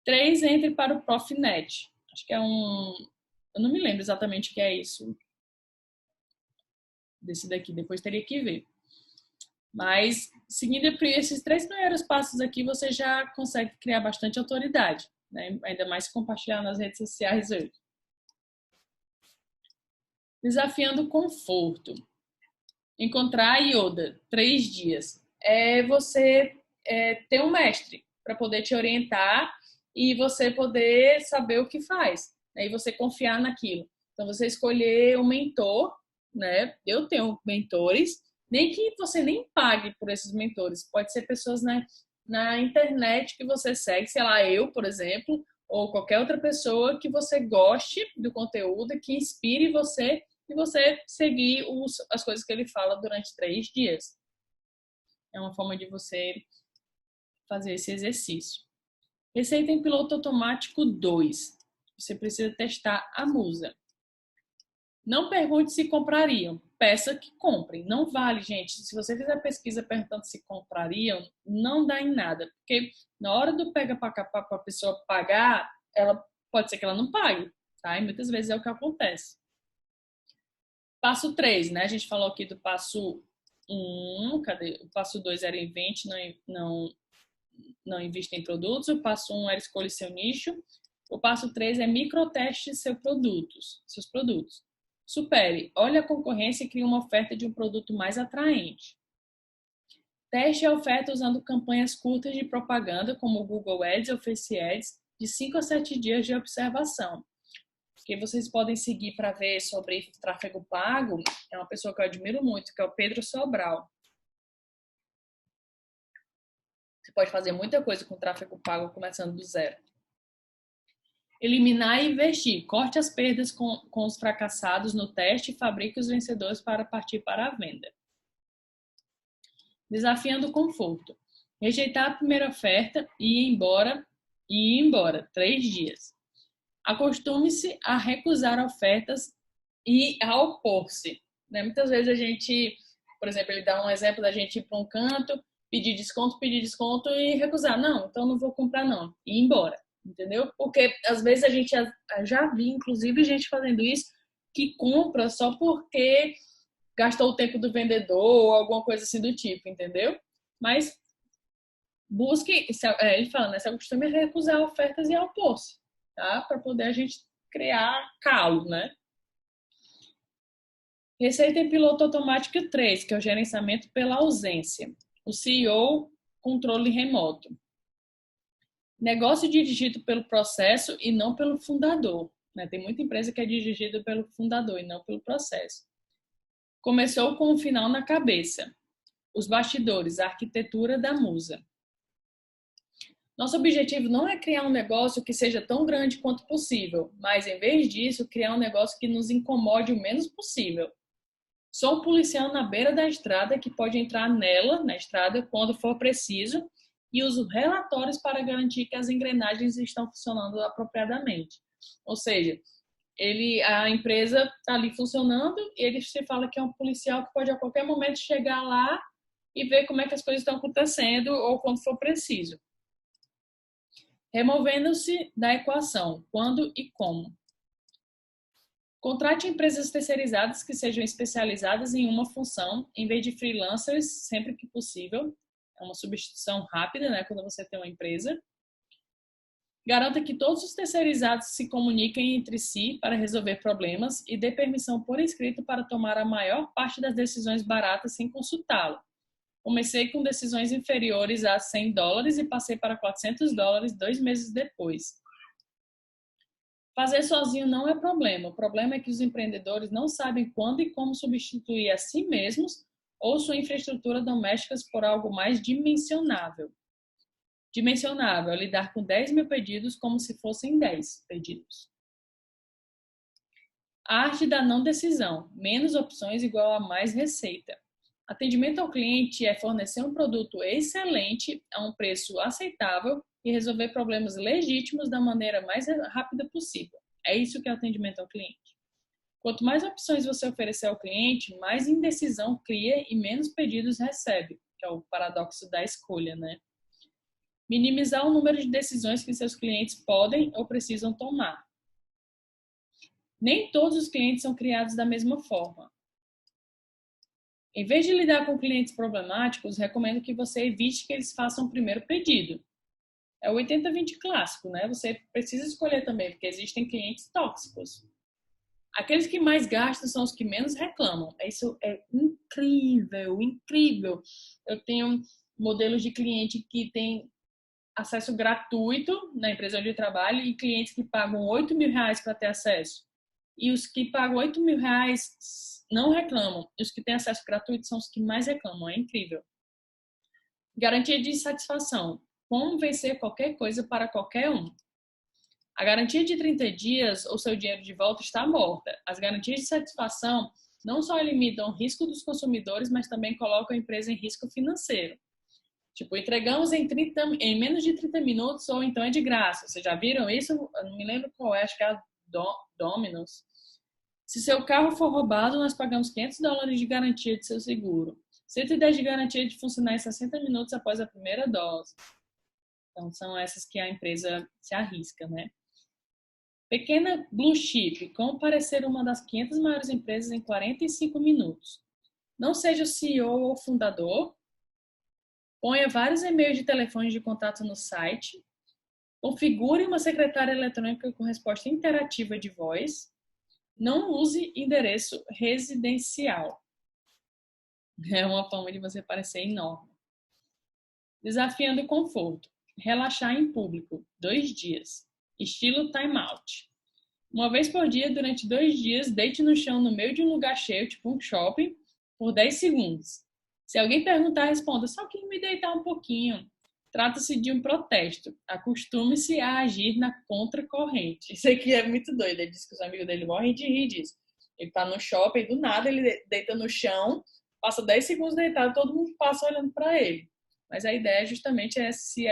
3, entre para o Profinet. Acho que é eu não me lembro exatamente o que é isso. Desse daqui, depois teria que ver. Mas, seguindo esses 3 primeiros passos aqui, você já consegue criar bastante autoridade, né? Ainda mais se compartilhar nas redes sociais hoje. Desafiando o conforto. Encontrar a Yoda, 3 dias. É você ter um mestre para poder te orientar e você poder saber o que faz, né? E você confiar naquilo. Então, você escolher um mentor, né? Eu tenho mentores, nem que você nem pague por esses mentores. Pode ser pessoas na internet que você segue, sei lá, eu, por exemplo, ou qualquer outra pessoa que você goste do conteúdo, que inspire você e você seguir as coisas que ele fala durante 3 dias. É uma forma de você fazer esse exercício. Receita em piloto automático 2. Você precisa testar a Musa. Não pergunte se comprariam, peça que comprem. Não vale, gente. Se você fizer pesquisa perguntando se comprariam, não dá em nada. Porque na hora do pega para capar para a pessoa pagar, pode ser que ela não pague, tá? E muitas vezes é o que acontece. Passo 3, né? A gente falou aqui do passo 1, cadê? O passo 2 era invente, não invista em produtos. O passo 1 era escolha seu nicho. O passo 3 é microteste seus produtos. Supere, olhe a concorrência e crie uma oferta de um produto mais atraente. Teste a oferta usando campanhas curtas de propaganda, como o Google Ads ou Face Ads, de 5 a 7 dias de observação. Que vocês podem seguir para ver sobre tráfego pago, é uma pessoa que eu admiro muito, que é o Pedro Sobral. Você pode fazer muita coisa com tráfego pago começando do zero. Eliminar e investir. Corte as perdas com os fracassados no teste e fabrique os vencedores para partir para a venda. Desafiando o conforto. Rejeitar a primeira oferta e ir embora. 3 dias. Acostume-se a recusar ofertas e a opor-se. Né? Muitas vezes a gente, por exemplo, ele dá um exemplo da gente ir para um canto, pedir desconto e recusar. Não, então não vou comprar não. E ir embora. Entendeu? Porque às vezes a gente já vi, inclusive, gente fazendo isso, que compra só porque gastou o tempo do vendedor ou alguma coisa assim do tipo, entendeu? Mas busque, ele fala, né? Se acostume a recusar ofertas e ao poço, tá? Para poder a gente criar calo, né? Receita em piloto automático 3, que é o gerenciamento pela ausência. O CEO, controle remoto. Negócio dirigido pelo processo e não pelo fundador. Né? Tem muita empresa que é dirigida pelo fundador e não pelo processo. Começou com o final na cabeça. Os bastidores, a arquitetura da musa. Nosso objetivo não é criar um negócio que seja tão grande quanto possível, mas em vez disso, criar um negócio que nos incomode o menos possível. Sou um policial na beira da estrada que pode entrar nela, na estrada, quando for preciso, e uso relatórios para garantir que as engrenagens estão funcionando apropriadamente. Ou seja, a empresa está ali funcionando e ele se fala que é um policial que pode a qualquer momento chegar lá e ver como é que as coisas estão acontecendo ou quando for preciso. Removendo-se da equação, quando e como. Contrate empresas terceirizadas que sejam especializadas em uma função, em vez de freelancers, sempre que possível. É uma substituição rápida, né, quando você tem uma empresa. Garanta que todos os terceirizados se comuniquem entre si para resolver problemas e dê permissão por escrito para tomar a maior parte das decisões baratas sem consultá-lo. Comecei com decisões inferiores a $100 e passei para $400 2 meses depois. Fazer sozinho não é problema. O problema é que os empreendedores não sabem quando e como substituir a si mesmos ou sua infraestrutura doméstica por algo mais dimensionável. Dimensionável é lidar com 10 mil pedidos como se fossem 10 pedidos. A arte da não decisão. Menos opções igual a mais receita. Atendimento ao cliente é fornecer um produto excelente a um preço aceitável e resolver problemas legítimos da maneira mais rápida possível. É isso que é atendimento ao cliente. Quanto mais opções você oferecer ao cliente, mais indecisão cria e menos pedidos recebe, que é o paradoxo da escolha, né? Minimizar o número de decisões que seus clientes podem ou precisam tomar. Nem todos os clientes são criados da mesma forma. Em vez de lidar com clientes problemáticos, recomendo que você evite que eles façam o primeiro pedido. É o 80-20 clássico, né? Você precisa escolher também, porque existem clientes tóxicos. Aqueles que mais gastam são os que menos reclamam. Isso é incrível, incrível. Eu tenho modelos de cliente que tem acesso gratuito na empresa onde eu trabalho e clientes que pagam R$ 8.000 para ter acesso. E os que pagam R$ 8.000 não reclamam. E os que têm acesso gratuito são os que mais reclamam. É incrível. Garantia de satisfação. Como vencer qualquer coisa para qualquer um. A garantia de 30 dias ou seu dinheiro de volta está morta. As garantias de satisfação não só limitam o risco dos consumidores, mas também colocam a empresa em risco financeiro. Tipo, entregamos em menos de 30 minutos ou então é de graça. Vocês já viram isso? Eu não me lembro qual é, acho que é a Domino's. Se seu carro for roubado, nós pagamos $500 de garantia de seu seguro. 110 de garantia de funcionar em 60 minutos após a primeira dose. Então, são essas que a empresa se arrisca, né? Pequena Blue Chip, como parecer uma das 500 maiores empresas em 45 minutos. Não seja o CEO ou fundador. Ponha vários e-mails de telefone de contato no site. Configure uma secretária eletrônica com resposta interativa de voz. Não use endereço residencial. É uma forma de você parecer enorme. Desafiando o conforto. Relaxar em público. 2 dias. Estilo time out. Uma vez por dia, durante 2 dias, deite no chão no meio de um lugar cheio, tipo um shopping, por 10 segundos. Se alguém perguntar, responda, só queria me deitar um pouquinho. Trata-se de um protesto. Acostume-se a agir na contracorrente. Isso aqui é muito doido. Ele disse que os amigos dele morrem de rir disso. Ele tá no shopping, do nada ele deita no chão, passa 10 segundos deitado, todo mundo passa olhando para ele. Mas a ideia justamente é se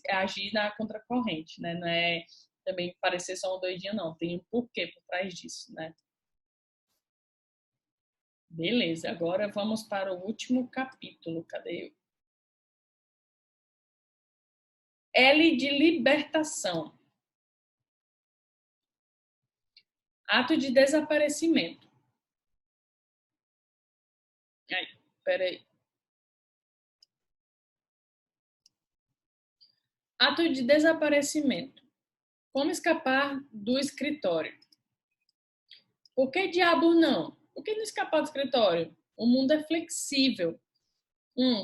agir na contracorrente, né? Não é também parecer só um doidinho, não. Tem um porquê por trás disso, né? Beleza, agora vamos para o último capítulo. Cadê eu? L de libertação. Ato de desaparecimento. Aí, peraí. Ato de desaparecimento. Como escapar do escritório? Por que diabo não? Por que não escapar do escritório? O mundo é flexível.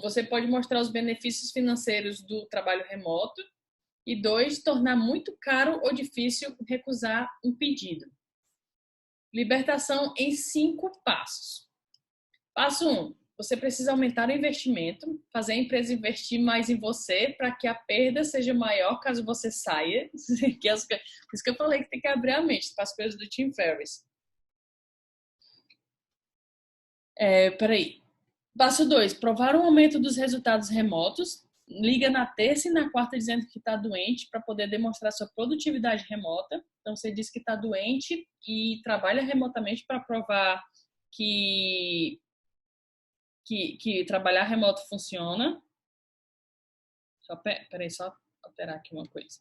Você pode mostrar os benefícios financeiros do trabalho remoto. E dois, tornar muito caro ou difícil recusar um pedido. Libertação em 5 passos. Passo 1. Você precisa aumentar o investimento, fazer a empresa investir mais em você para que a perda seja maior caso você saia. Por isso que eu falei que tem que abrir a mente para as coisas do Tim Ferriss. Peraí. Passo 2. Provar um aumento dos resultados remotos. Liga na terça e na quarta dizendo que está doente para poder demonstrar sua produtividade remota. Então, você diz que está doente e trabalha remotamente para provar que trabalhar remoto funciona. Peraí, só alterar aqui uma coisa.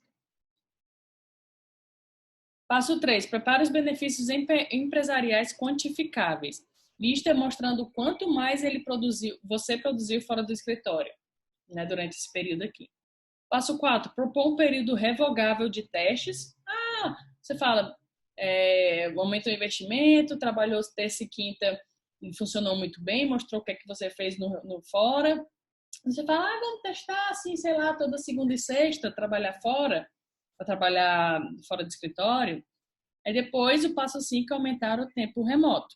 Passo 3. Prepare os benefícios empresariais quantificáveis. Lista mostrando quanto mais você produziu fora do escritório, né, durante esse período aqui. Passo 4. Propor um período revogável de testes. Você fala, aumentou o investimento, trabalhou terça e quinta e funcionou muito bem, mostrou o que é que você fez no fora. Você fala, vamos testar assim, sei lá, toda segunda e sexta, trabalhar fora, para trabalhar fora do escritório. Aí depois o passo 5 é aumentar o tempo remoto.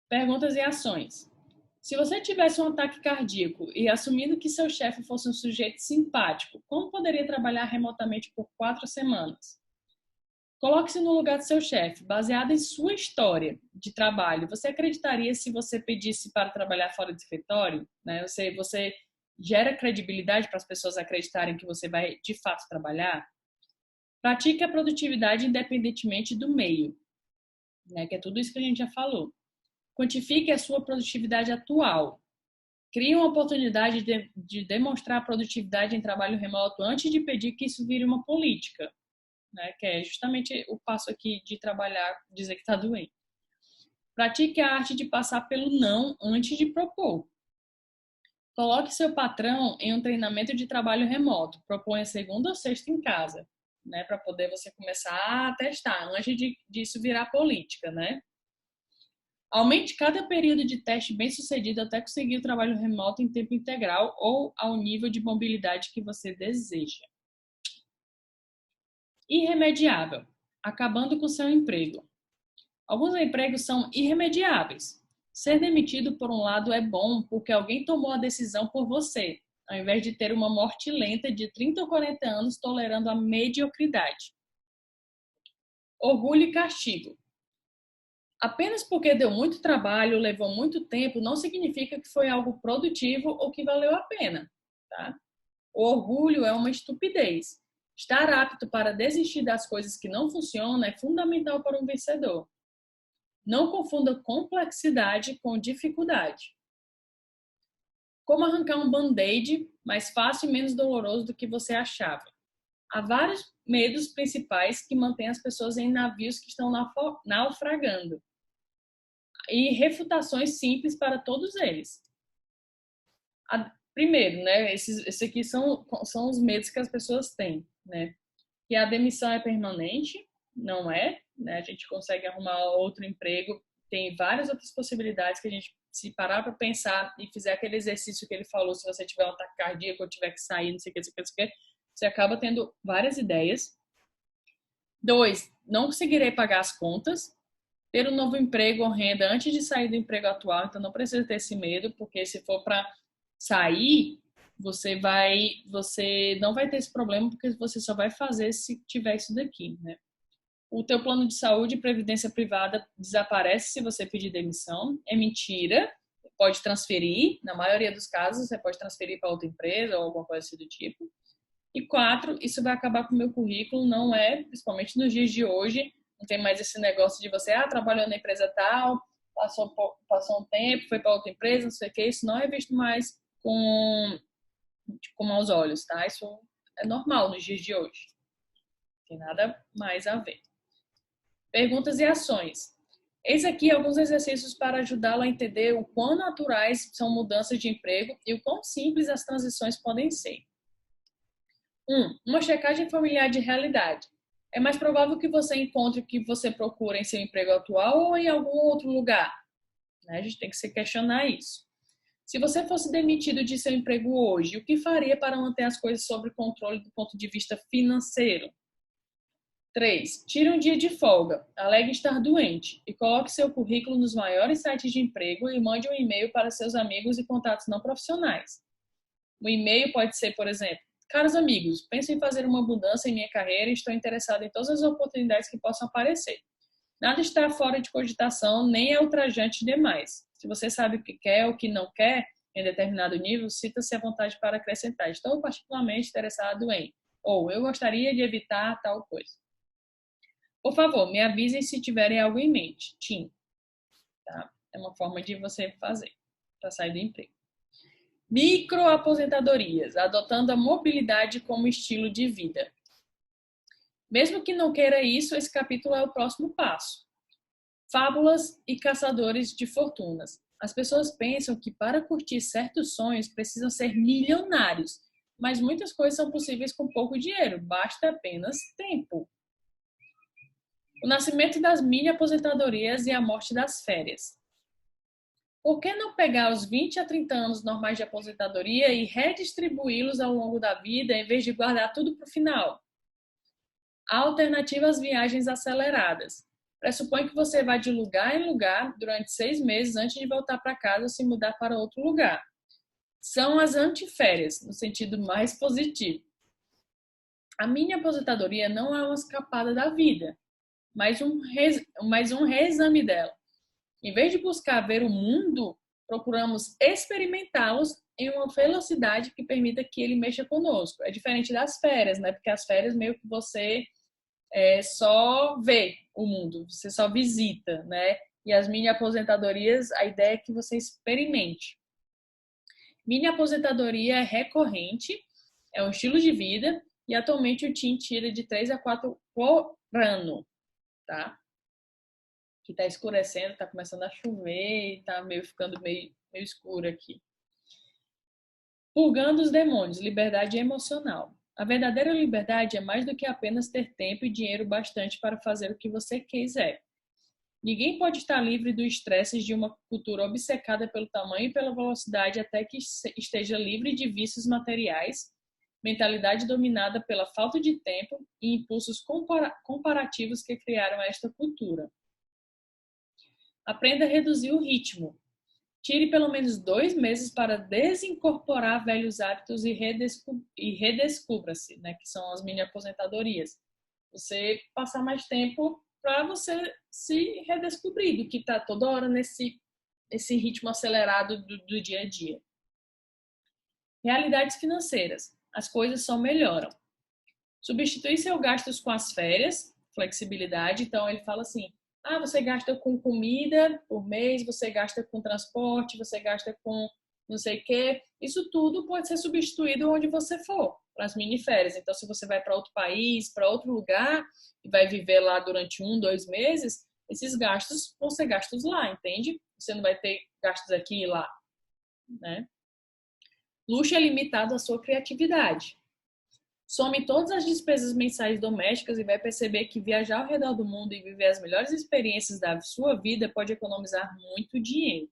Perguntas e ações. Se você tivesse um ataque cardíaco e assumindo que seu chefe fosse um sujeito simpático, como poderia trabalhar remotamente por 4 semanas? Coloque-se no lugar do seu chefe, baseado em sua história de trabalho. Você acreditaria se você pedisse para trabalhar fora do escritório? Né? Você gera credibilidade para as pessoas acreditarem que você vai de fato trabalhar? Pratique a produtividade independentemente do meio, né? Que é tudo isso que a gente já falou. Quantifique a sua produtividade atual. Crie uma oportunidade de demonstrar a produtividade em trabalho remoto antes de pedir que isso vire uma política, né? Que é justamente o passo aqui de trabalhar, dizer que está doente. Pratique a arte de passar pelo não antes de propor. Coloque seu patrão em um treinamento de trabalho remoto. Proponha segunda ou sexta em casa, né? Para poder você começar a testar antes disso virar política, né? Aumente cada período de teste bem sucedido até conseguir o trabalho remoto em tempo integral ou ao nível de mobilidade que você deseja. Irremediável. Acabando com seu emprego. Alguns empregos são irremediáveis. Ser demitido, por um lado, é bom porque alguém tomou a decisão por você, ao invés de ter uma morte lenta de 30 ou 40 anos tolerando a mediocridade. Orgulho e castigo. Apenas porque deu muito trabalho, levou muito tempo, não significa que foi algo produtivo ou que valeu a pena. Tá? O orgulho é uma estupidez. Estar apto para desistir das coisas que não funcionam é fundamental para um vencedor. Não confunda complexidade com dificuldade. Como arrancar um band-aid mais fácil e menos doloroso do que você achava. Há vários medos principais que mantêm as pessoas em navios que estão naufragando. E refutações simples para todos eles. Primeiro, né, esses aqui são os medos que as pessoas têm, né? Que a demissão é permanente, não é, né? A gente consegue arrumar outro emprego, tem várias outras possibilidades que a gente, se parar para pensar e fizer aquele exercício que ele falou, se você tiver um ataque cardíaco ou tiver que sair, não sei o que, não sei o que, não sei o que, você acaba tendo várias ideias. 2, não conseguirei pagar as contas. Ter um novo emprego ou renda antes de sair do emprego atual, então não precisa ter esse medo, porque se for para sair, você não vai ter esse problema, porque você só vai fazer se tiver isso daqui, né? O teu plano de saúde e previdência privada desaparece se você pedir demissão. É mentira. Pode transferir, na maioria dos casos, você pode transferir para outra empresa ou alguma coisa assim do tipo. E 4, isso vai acabar com o meu currículo, não é, principalmente nos dias de hoje, não tem mais esse negócio de você, trabalhou na empresa tal, passou um tempo, foi para outra empresa, não sei o que, isso não é visto mais com maus olhos, tá? Isso é normal nos dias de hoje. Não tem nada mais a ver. Perguntas e ações. Eis aqui alguns exercícios para ajudá-lo a entender o quão naturais são mudanças de emprego e o quão simples as transições podem ser. 1. Uma checagem familiar de realidade. É mais provável que você encontre o que você procura em seu emprego atual ou em algum outro lugar? A gente tem que se questionar isso. Se você fosse demitido de seu emprego hoje, o que faria para manter as coisas sob controle do ponto de vista financeiro? 3. Tire um dia de folga, alegue estar doente e coloque seu currículo nos maiores sites de emprego e mande um e-mail para seus amigos e contatos não profissionais. O e-mail pode ser, por exemplo, caros amigos, penso em fazer uma mudança em minha carreira e estou interessado em todas as oportunidades que possam aparecer. Nada está fora de cogitação, nem é ultrajante demais. Se você sabe o que quer ou o que não quer, em determinado nível, sinta-se à vontade para acrescentar. Estou particularmente interessado em, ou eu gostaria de evitar tal coisa. Por favor, me avisem se tiverem algo em mente. Tim. Tá? É uma forma de você fazer para sair do emprego. Microaposentadorias, adotando a mobilidade como estilo de vida. Mesmo que não queira isso, esse capítulo é o próximo passo. Fábulas e caçadores de fortunas. As pessoas pensam que para curtir certos sonhos precisam ser milionários, mas muitas coisas são possíveis com pouco dinheiro, basta apenas tempo. O nascimento das mini aposentadorias e a morte das férias. Por que não pegar os 20 a 30 anos normais de aposentadoria e redistribuí-los ao longo da vida, em vez de guardar tudo para o final? A alternativa às viagens aceleradas. Pressupõe que você vai de lugar em lugar durante 6 meses antes de voltar para casa ou se mudar para outro lugar. São as antiférias, no sentido mais positivo. A mini aposentadoria não é uma escapada da vida, mas um reexame dela. Em vez de buscar ver o mundo, procuramos experimentá-los em uma velocidade que permita que ele mexa conosco. É diferente das férias, né? Porque as férias meio que você só vê o mundo, você só visita, né? E as mini aposentadorias, a ideia é que você experimente. Mini aposentadoria é recorrente, é um estilo de vida e atualmente o TIM tira de 3 a 4 por ano, tá? Que tá escurecendo, tá começando a chover e tá ficando meio escuro aqui. Purgando os demônios, liberdade emocional. A verdadeira liberdade é mais do que apenas ter tempo e dinheiro bastante para fazer o que você quiser. Ninguém pode estar livre do estresse de uma cultura obcecada pelo tamanho e pela velocidade até que esteja livre de vícios materiais, mentalidade dominada pela falta de tempo e impulsos comparativos que criaram esta cultura. Aprenda a reduzir o ritmo. Tire pelo menos 2 meses para desincorporar velhos hábitos e redescubra-se, né, que são as mini aposentadorias. Você passar mais tempo para você se redescobrir do que está toda hora nesse ritmo acelerado do dia a dia. Realidades financeiras. As coisas só melhoram. Substituir seus gastos com as férias, flexibilidade. Então, ele fala assim, você gasta com comida por mês, você gasta com transporte, você gasta com não sei o quê. Isso tudo pode ser substituído onde você for, para as mini férias. Então, se você vai para outro país, para outro lugar, e vai viver lá durante 1, 2 meses, esses gastos vão ser gastos lá, entende? Você não vai ter gastos aqui e lá, né? Luxo é limitado à sua criatividade. Some todas as despesas mensais domésticas e vai perceber que viajar ao redor do mundo e viver as melhores experiências da sua vida pode economizar muito dinheiro.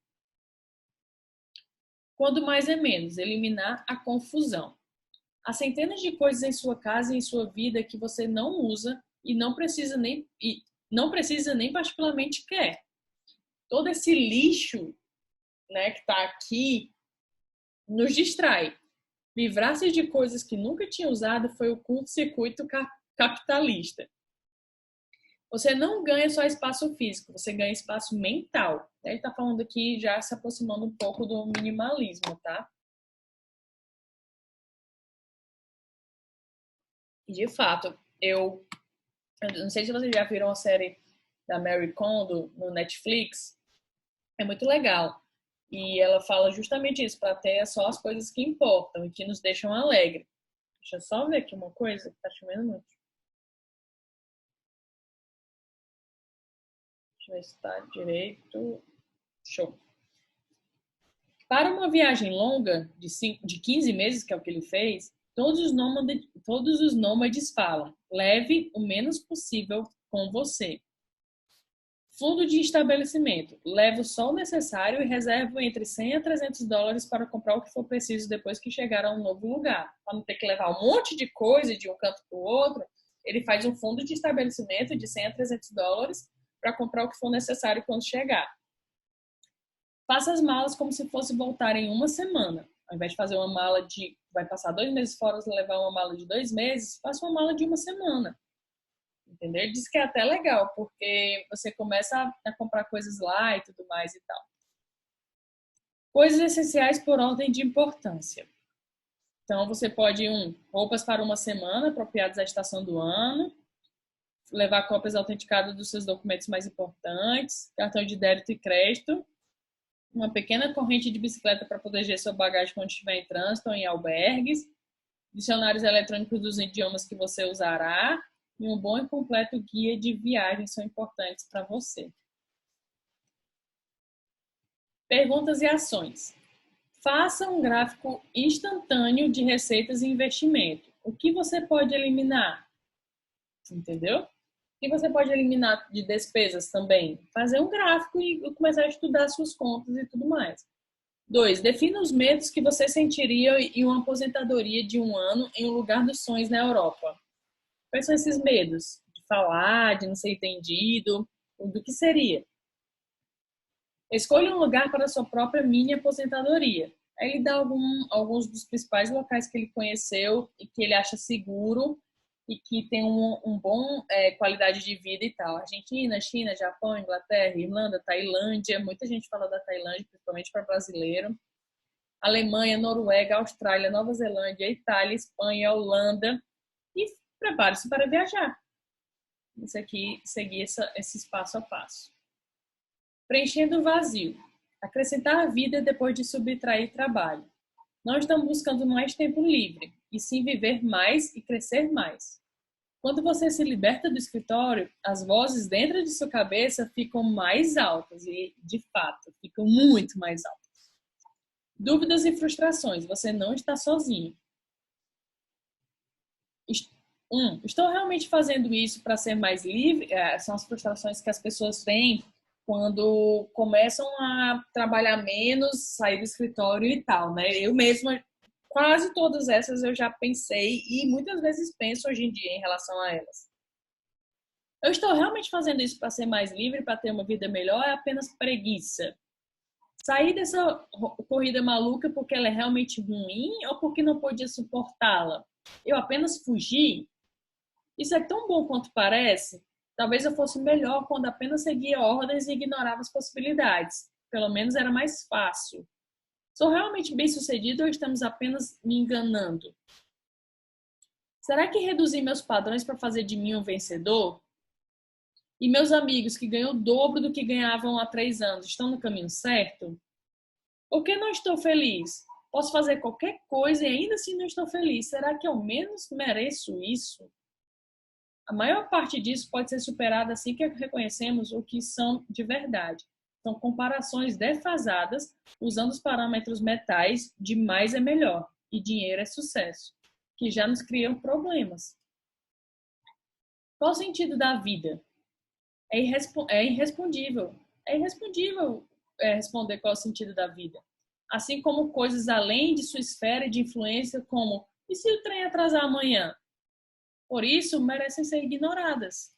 Quando mais é menos, eliminar a confusão. Há centenas de coisas em sua casa e em sua vida que você não usa e não precisa nem particularmente quer. Todo esse lixo, né, que está aqui nos distrai. Livrar-se de coisas que nunca tinha usado foi o curto-circuito capitalista. Você não ganha só espaço físico, você ganha espaço mental. Ele está falando aqui, já se aproximando um pouco do minimalismo, tá? De fato, eu não sei se vocês já viram a série da Marie Kondo no Netflix. É muito legal. E ela fala justamente isso, para ter só as coisas que importam e que nos deixam alegres. Deixa eu só ver aqui uma coisa, que tá chovendo muito. Deixa eu ver se está direito. Show. Para uma viagem longa de 15 meses, que é o que ele fez, todos os nômades falam: leve o menos possível com você. Fundo de estabelecimento. Leve só o necessário e reserve entre 100 a 300 dólares para comprar o que for preciso depois que chegar a um novo lugar. Para não ter que levar um monte de coisa de um canto para o outro, ele faz um fundo de estabelecimento de 100 a 300 dólares para comprar o que for necessário quando chegar. Faça as malas como se fosse voltar em uma semana. Ao invés de fazer uma mala vai passar 2 meses fora e levar uma mala de 2 meses, faça uma mala de uma semana. Entendeu? Ele diz que é até legal, porque você começa a comprar coisas lá e tudo mais e tal. Coisas essenciais por ordem de importância. Então, você pode, roupas para uma semana, apropriadas à estação do ano, levar cópias autenticadas dos seus documentos mais importantes, cartão de débito e crédito, uma pequena corrente de bicicleta para proteger sua bagagem quando estiver em trânsito ou em albergues, dicionários eletrônicos dos idiomas que você usará, e um bom e completo guia de viagem são importantes para você. Perguntas e ações. Faça um gráfico instantâneo de receitas e investimento. O que você pode eliminar? Entendeu? O que você pode eliminar de despesas também? Fazer um gráfico e começar a estudar suas contas e tudo mais. 2. Defina os medos que você sentiria em uma aposentadoria de 1 ano em um lugar dos sonhos na Europa. Quais são esses medos? De falar, de não ser entendido, do que seria? Escolha um lugar para a sua própria mini aposentadoria. Aí ele dá alguns dos principais locais que ele conheceu e que ele acha seguro e que tem um bom qualidade de vida e tal. Argentina, China, Japão, Inglaterra, Irlanda, Tailândia. Muita gente fala da Tailândia, principalmente para brasileiro. Alemanha, Noruega, Austrália, Nova Zelândia, Itália, Espanha, Holanda. E prepare-se para viajar. Isso aqui, seguir esse passo a passo. Preenchendo o vazio. Acrescentar vida depois de subtrair trabalho. Não estamos buscando mais tempo livre, e sim viver mais e crescer mais. Quando você se liberta do escritório, as vozes dentro de sua cabeça ficam mais altas, e de fato, ficam muito mais altas. Dúvidas e frustrações. Você não está sozinho. Estou realmente fazendo isso para ser mais livre? São as frustrações que as pessoas têm quando começam a trabalhar menos, sair do escritório e tal, né? Eu mesma, quase todas essas eu já pensei e muitas vezes penso hoje em dia em relação a elas. Eu estou realmente fazendo isso para ser mais livre, para ter uma vida melhor, é apenas preguiça? Sair dessa corrida maluca porque ela é realmente ruim ou porque não podia suportá-la? Eu apenas fugi? Isso é tão bom quanto parece? Talvez eu fosse melhor quando apenas seguia ordens e ignorava as possibilidades. Pelo menos era mais fácil. Sou realmente bem-sucedido ou estamos apenas me enganando? Será que reduzir meus padrões para fazer de mim um vencedor? E meus amigos que ganham o dobro do que ganhavam há 3 anos estão no caminho certo? Por que não estou feliz? Posso fazer qualquer coisa e ainda assim não estou feliz. Será que ao menos mereço isso? A maior parte disso pode ser superada assim que reconhecemos o que são de verdade. São comparações defasadas usando os parâmetros mentais de mais é melhor e dinheiro é sucesso, que já nos criam problemas. Qual o sentido da vida? É irrespondível. É irrespondível responder qual é o sentido da vida. Assim como coisas além de sua esfera de influência, como e se o trem atrasar amanhã? Por isso, merecem ser ignoradas.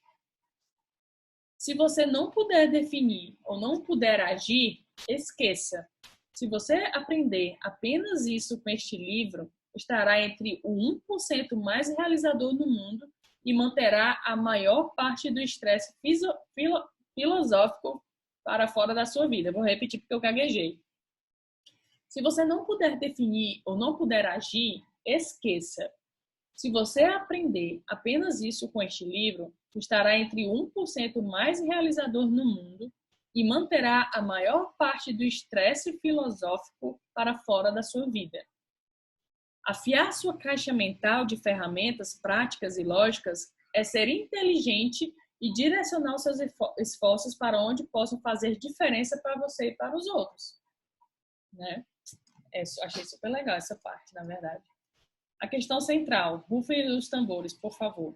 Se você não puder definir ou não puder agir, esqueça. Se você aprender apenas isso com este livro, estará entre o 1% mais realizador do mundo e manterá a maior parte do estresse filosófico para fora da sua vida. Vou repetir porque eu gaguejei. Se você não puder definir ou não puder agir, esqueça. Se você aprender apenas isso com este livro, estará entre 1% mais realizador no mundo e manterá a maior parte do estresse filosófico para fora da sua vida. Afiar sua caixa mental de ferramentas práticas e lógicas é ser inteligente e direcionar os seus esforços para onde possam fazer diferença para você e para os outros, né? Achei super legal essa parte, na verdade. A questão central, rufem os tambores, por favor.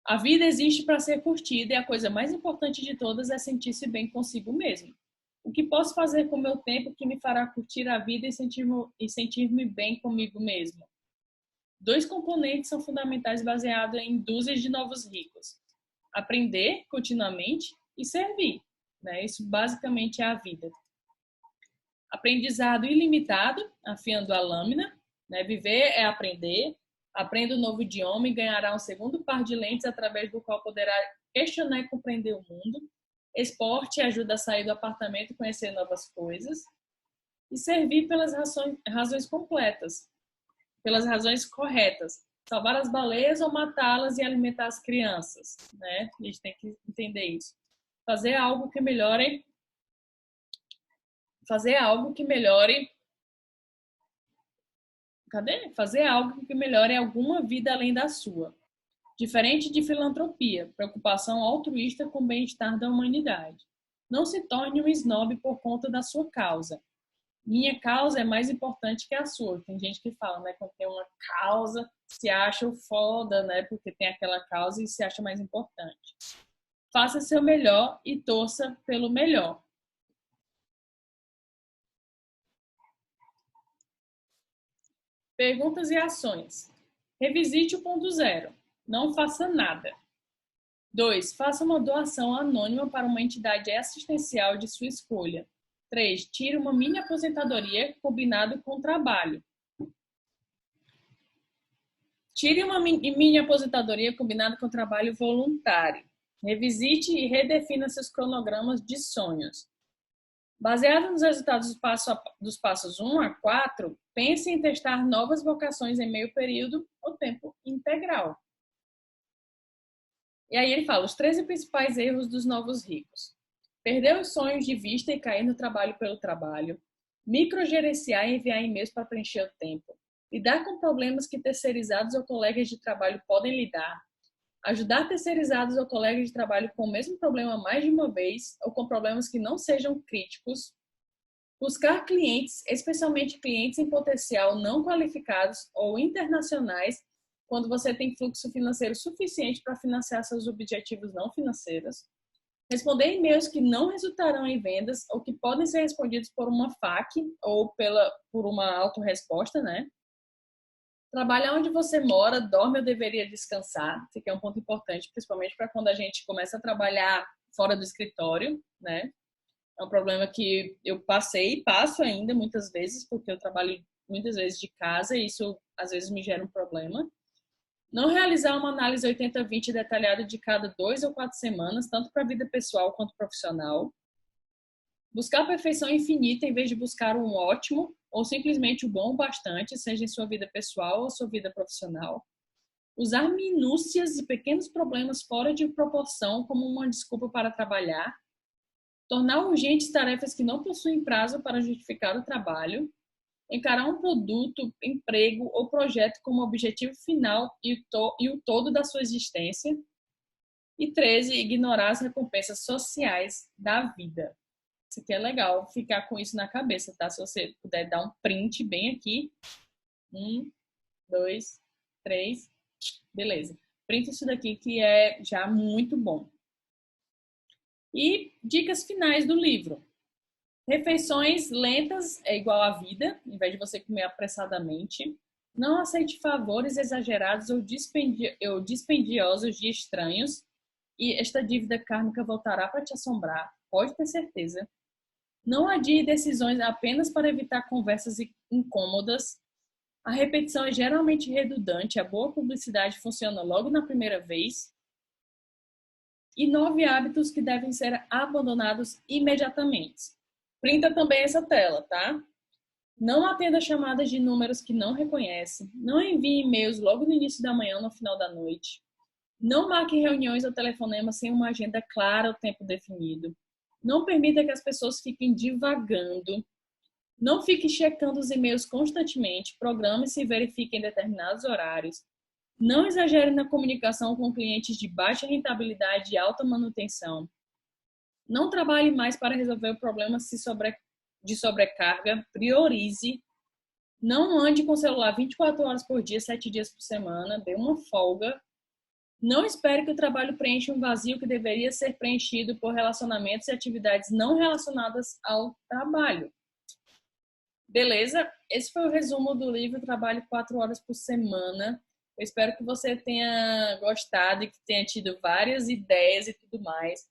A vida existe para ser curtida e a coisa mais importante de todas é sentir-se bem consigo mesmo. O que posso fazer com o meu tempo que me fará curtir a vida e sentir-me bem comigo mesmo? 2 componentes são fundamentais baseados em dúzias de novos ricos. Aprender continuamente e servir, né? Isso basicamente é a vida. Aprendizado ilimitado, afiando a lâmina, né? Viver é aprender. Aprenda um novo idioma e ganhará um segundo par de lentes através do qual poderá questionar e compreender o mundo. Esporte ajuda a sair do apartamento e conhecer novas coisas. E servir pelas razões completas, pelas razões corretas. Salvar as baleias ou matá-las e alimentar as crianças, né? A gente tem que entender isso. Fazer algo que melhore Fazer algo que melhore alguma vida além da sua. Diferente de filantropia, preocupação altruísta com o bem-estar da humanidade. Não se torne um snob por conta da sua causa. Minha causa é mais importante que a sua. Tem gente que fala, né, quando tem uma causa, se acha foda, né, porque tem aquela causa e se acha mais importante. Faça seu melhor e torça pelo melhor. Perguntas e ações. Revisite o ponto 0. Não faça nada. 2. Faça uma doação anônima para uma entidade assistencial de sua escolha. 3. Tire uma mini aposentadoria combinado com trabalho. Tire uma mini aposentadoria combinado com trabalho voluntário. Revisite e redefina seus cronogramas de sonhos. Baseado nos resultados dos passos 1 a 4, pense em testar novas vocações em meio período ou tempo integral. E aí ele fala, os 13 principais erros dos novos ricos. Perder os sonhos de vista e cair no trabalho pelo trabalho. Microgerenciar e enviar e-mails para preencher o tempo. Lidar com problemas que terceirizados ou colegas de trabalho podem lidar. Ajudar terceirizados ou colegas de trabalho com o mesmo problema mais de uma vez ou com problemas que não sejam críticos. Buscar clientes, especialmente clientes em potencial não qualificados ou internacionais, quando você tem fluxo financeiro suficiente para financiar seus objetivos não financeiros. Responder e-mails que não resultarão em vendas ou que podem ser respondidos por uma FAQ ou por uma autorresposta, né? Trabalhar onde você mora, dorme ou deveria descansar. Isso aqui é um ponto importante, principalmente para quando a gente começa a trabalhar fora do escritório, né? É um problema que eu passei e passo ainda muitas vezes, porque eu trabalho muitas vezes de casa e isso às vezes me gera um problema. Não realizar uma análise 80-20 detalhada de cada 2 ou 4 semanas, tanto para a vida pessoal quanto profissional. Buscar a perfeição infinita em vez de buscar um ótimo ou simplesmente o bom o bastante, seja em sua vida pessoal ou sua vida profissional. Usar minúcias e pequenos problemas fora de proporção como uma desculpa para trabalhar. Tornar urgentes tarefas que não possuem prazo para justificar o trabalho. Encarar um produto, emprego ou projeto como objetivo final e o todo da sua existência. E 13, ignorar as recompensas sociais da vida. Isso aqui é legal, ficar com isso na cabeça, tá? Se você puder dar um print bem aqui. 1, 2, 3. Beleza. Print isso daqui que é já muito bom. E dicas finais do livro. Refeições lentas é igual à vida, em vez de você comer apressadamente. Não aceite favores exagerados ou dispendiosos de estranhos. E esta dívida kármica voltará para te assombrar, pode ter certeza. Não adie decisões apenas para evitar conversas incômodas. A repetição é geralmente redundante, a boa publicidade funciona logo na primeira vez. E 9 hábitos que devem ser abandonados imediatamente. Printa também essa tela, tá? Não atenda chamadas de números que não reconhece. Não envie e-mails logo no início da manhã ou no final da noite. Não marque reuniões ou telefonemas sem uma agenda clara ou tempo definido. Não permita que as pessoas fiquem divagando. Não fique checando os e-mails constantemente. Programe-se e verifique em determinados horários. Não exagere na comunicação com clientes de baixa rentabilidade e alta manutenção. Não trabalhe mais para resolver o problema de sobrecarga. Priorize. Não ande com o celular 24 horas por dia, 7 dias por semana. Dê uma folga. Não espere que o trabalho preencha um vazio que deveria ser preenchido por relacionamentos e atividades não relacionadas ao trabalho. Beleza? Esse foi o resumo do livro Trabalho 4 horas por semana. Eu espero que você tenha gostado e que tenha tido várias ideias e tudo mais.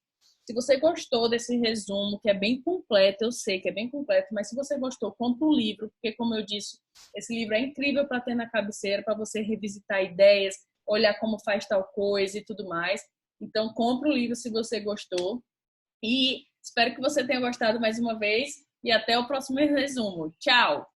Se você gostou desse resumo, que é bem completo, eu sei que é bem completo, mas se você gostou, compre o livro, porque, como eu disse, esse livro é incrível para ter na cabeceira, para você revisitar ideias, olhar como faz tal coisa e tudo mais. Então, compre o livro se você gostou. E espero que você tenha gostado mais uma vez. E até o próximo resumo. Tchau!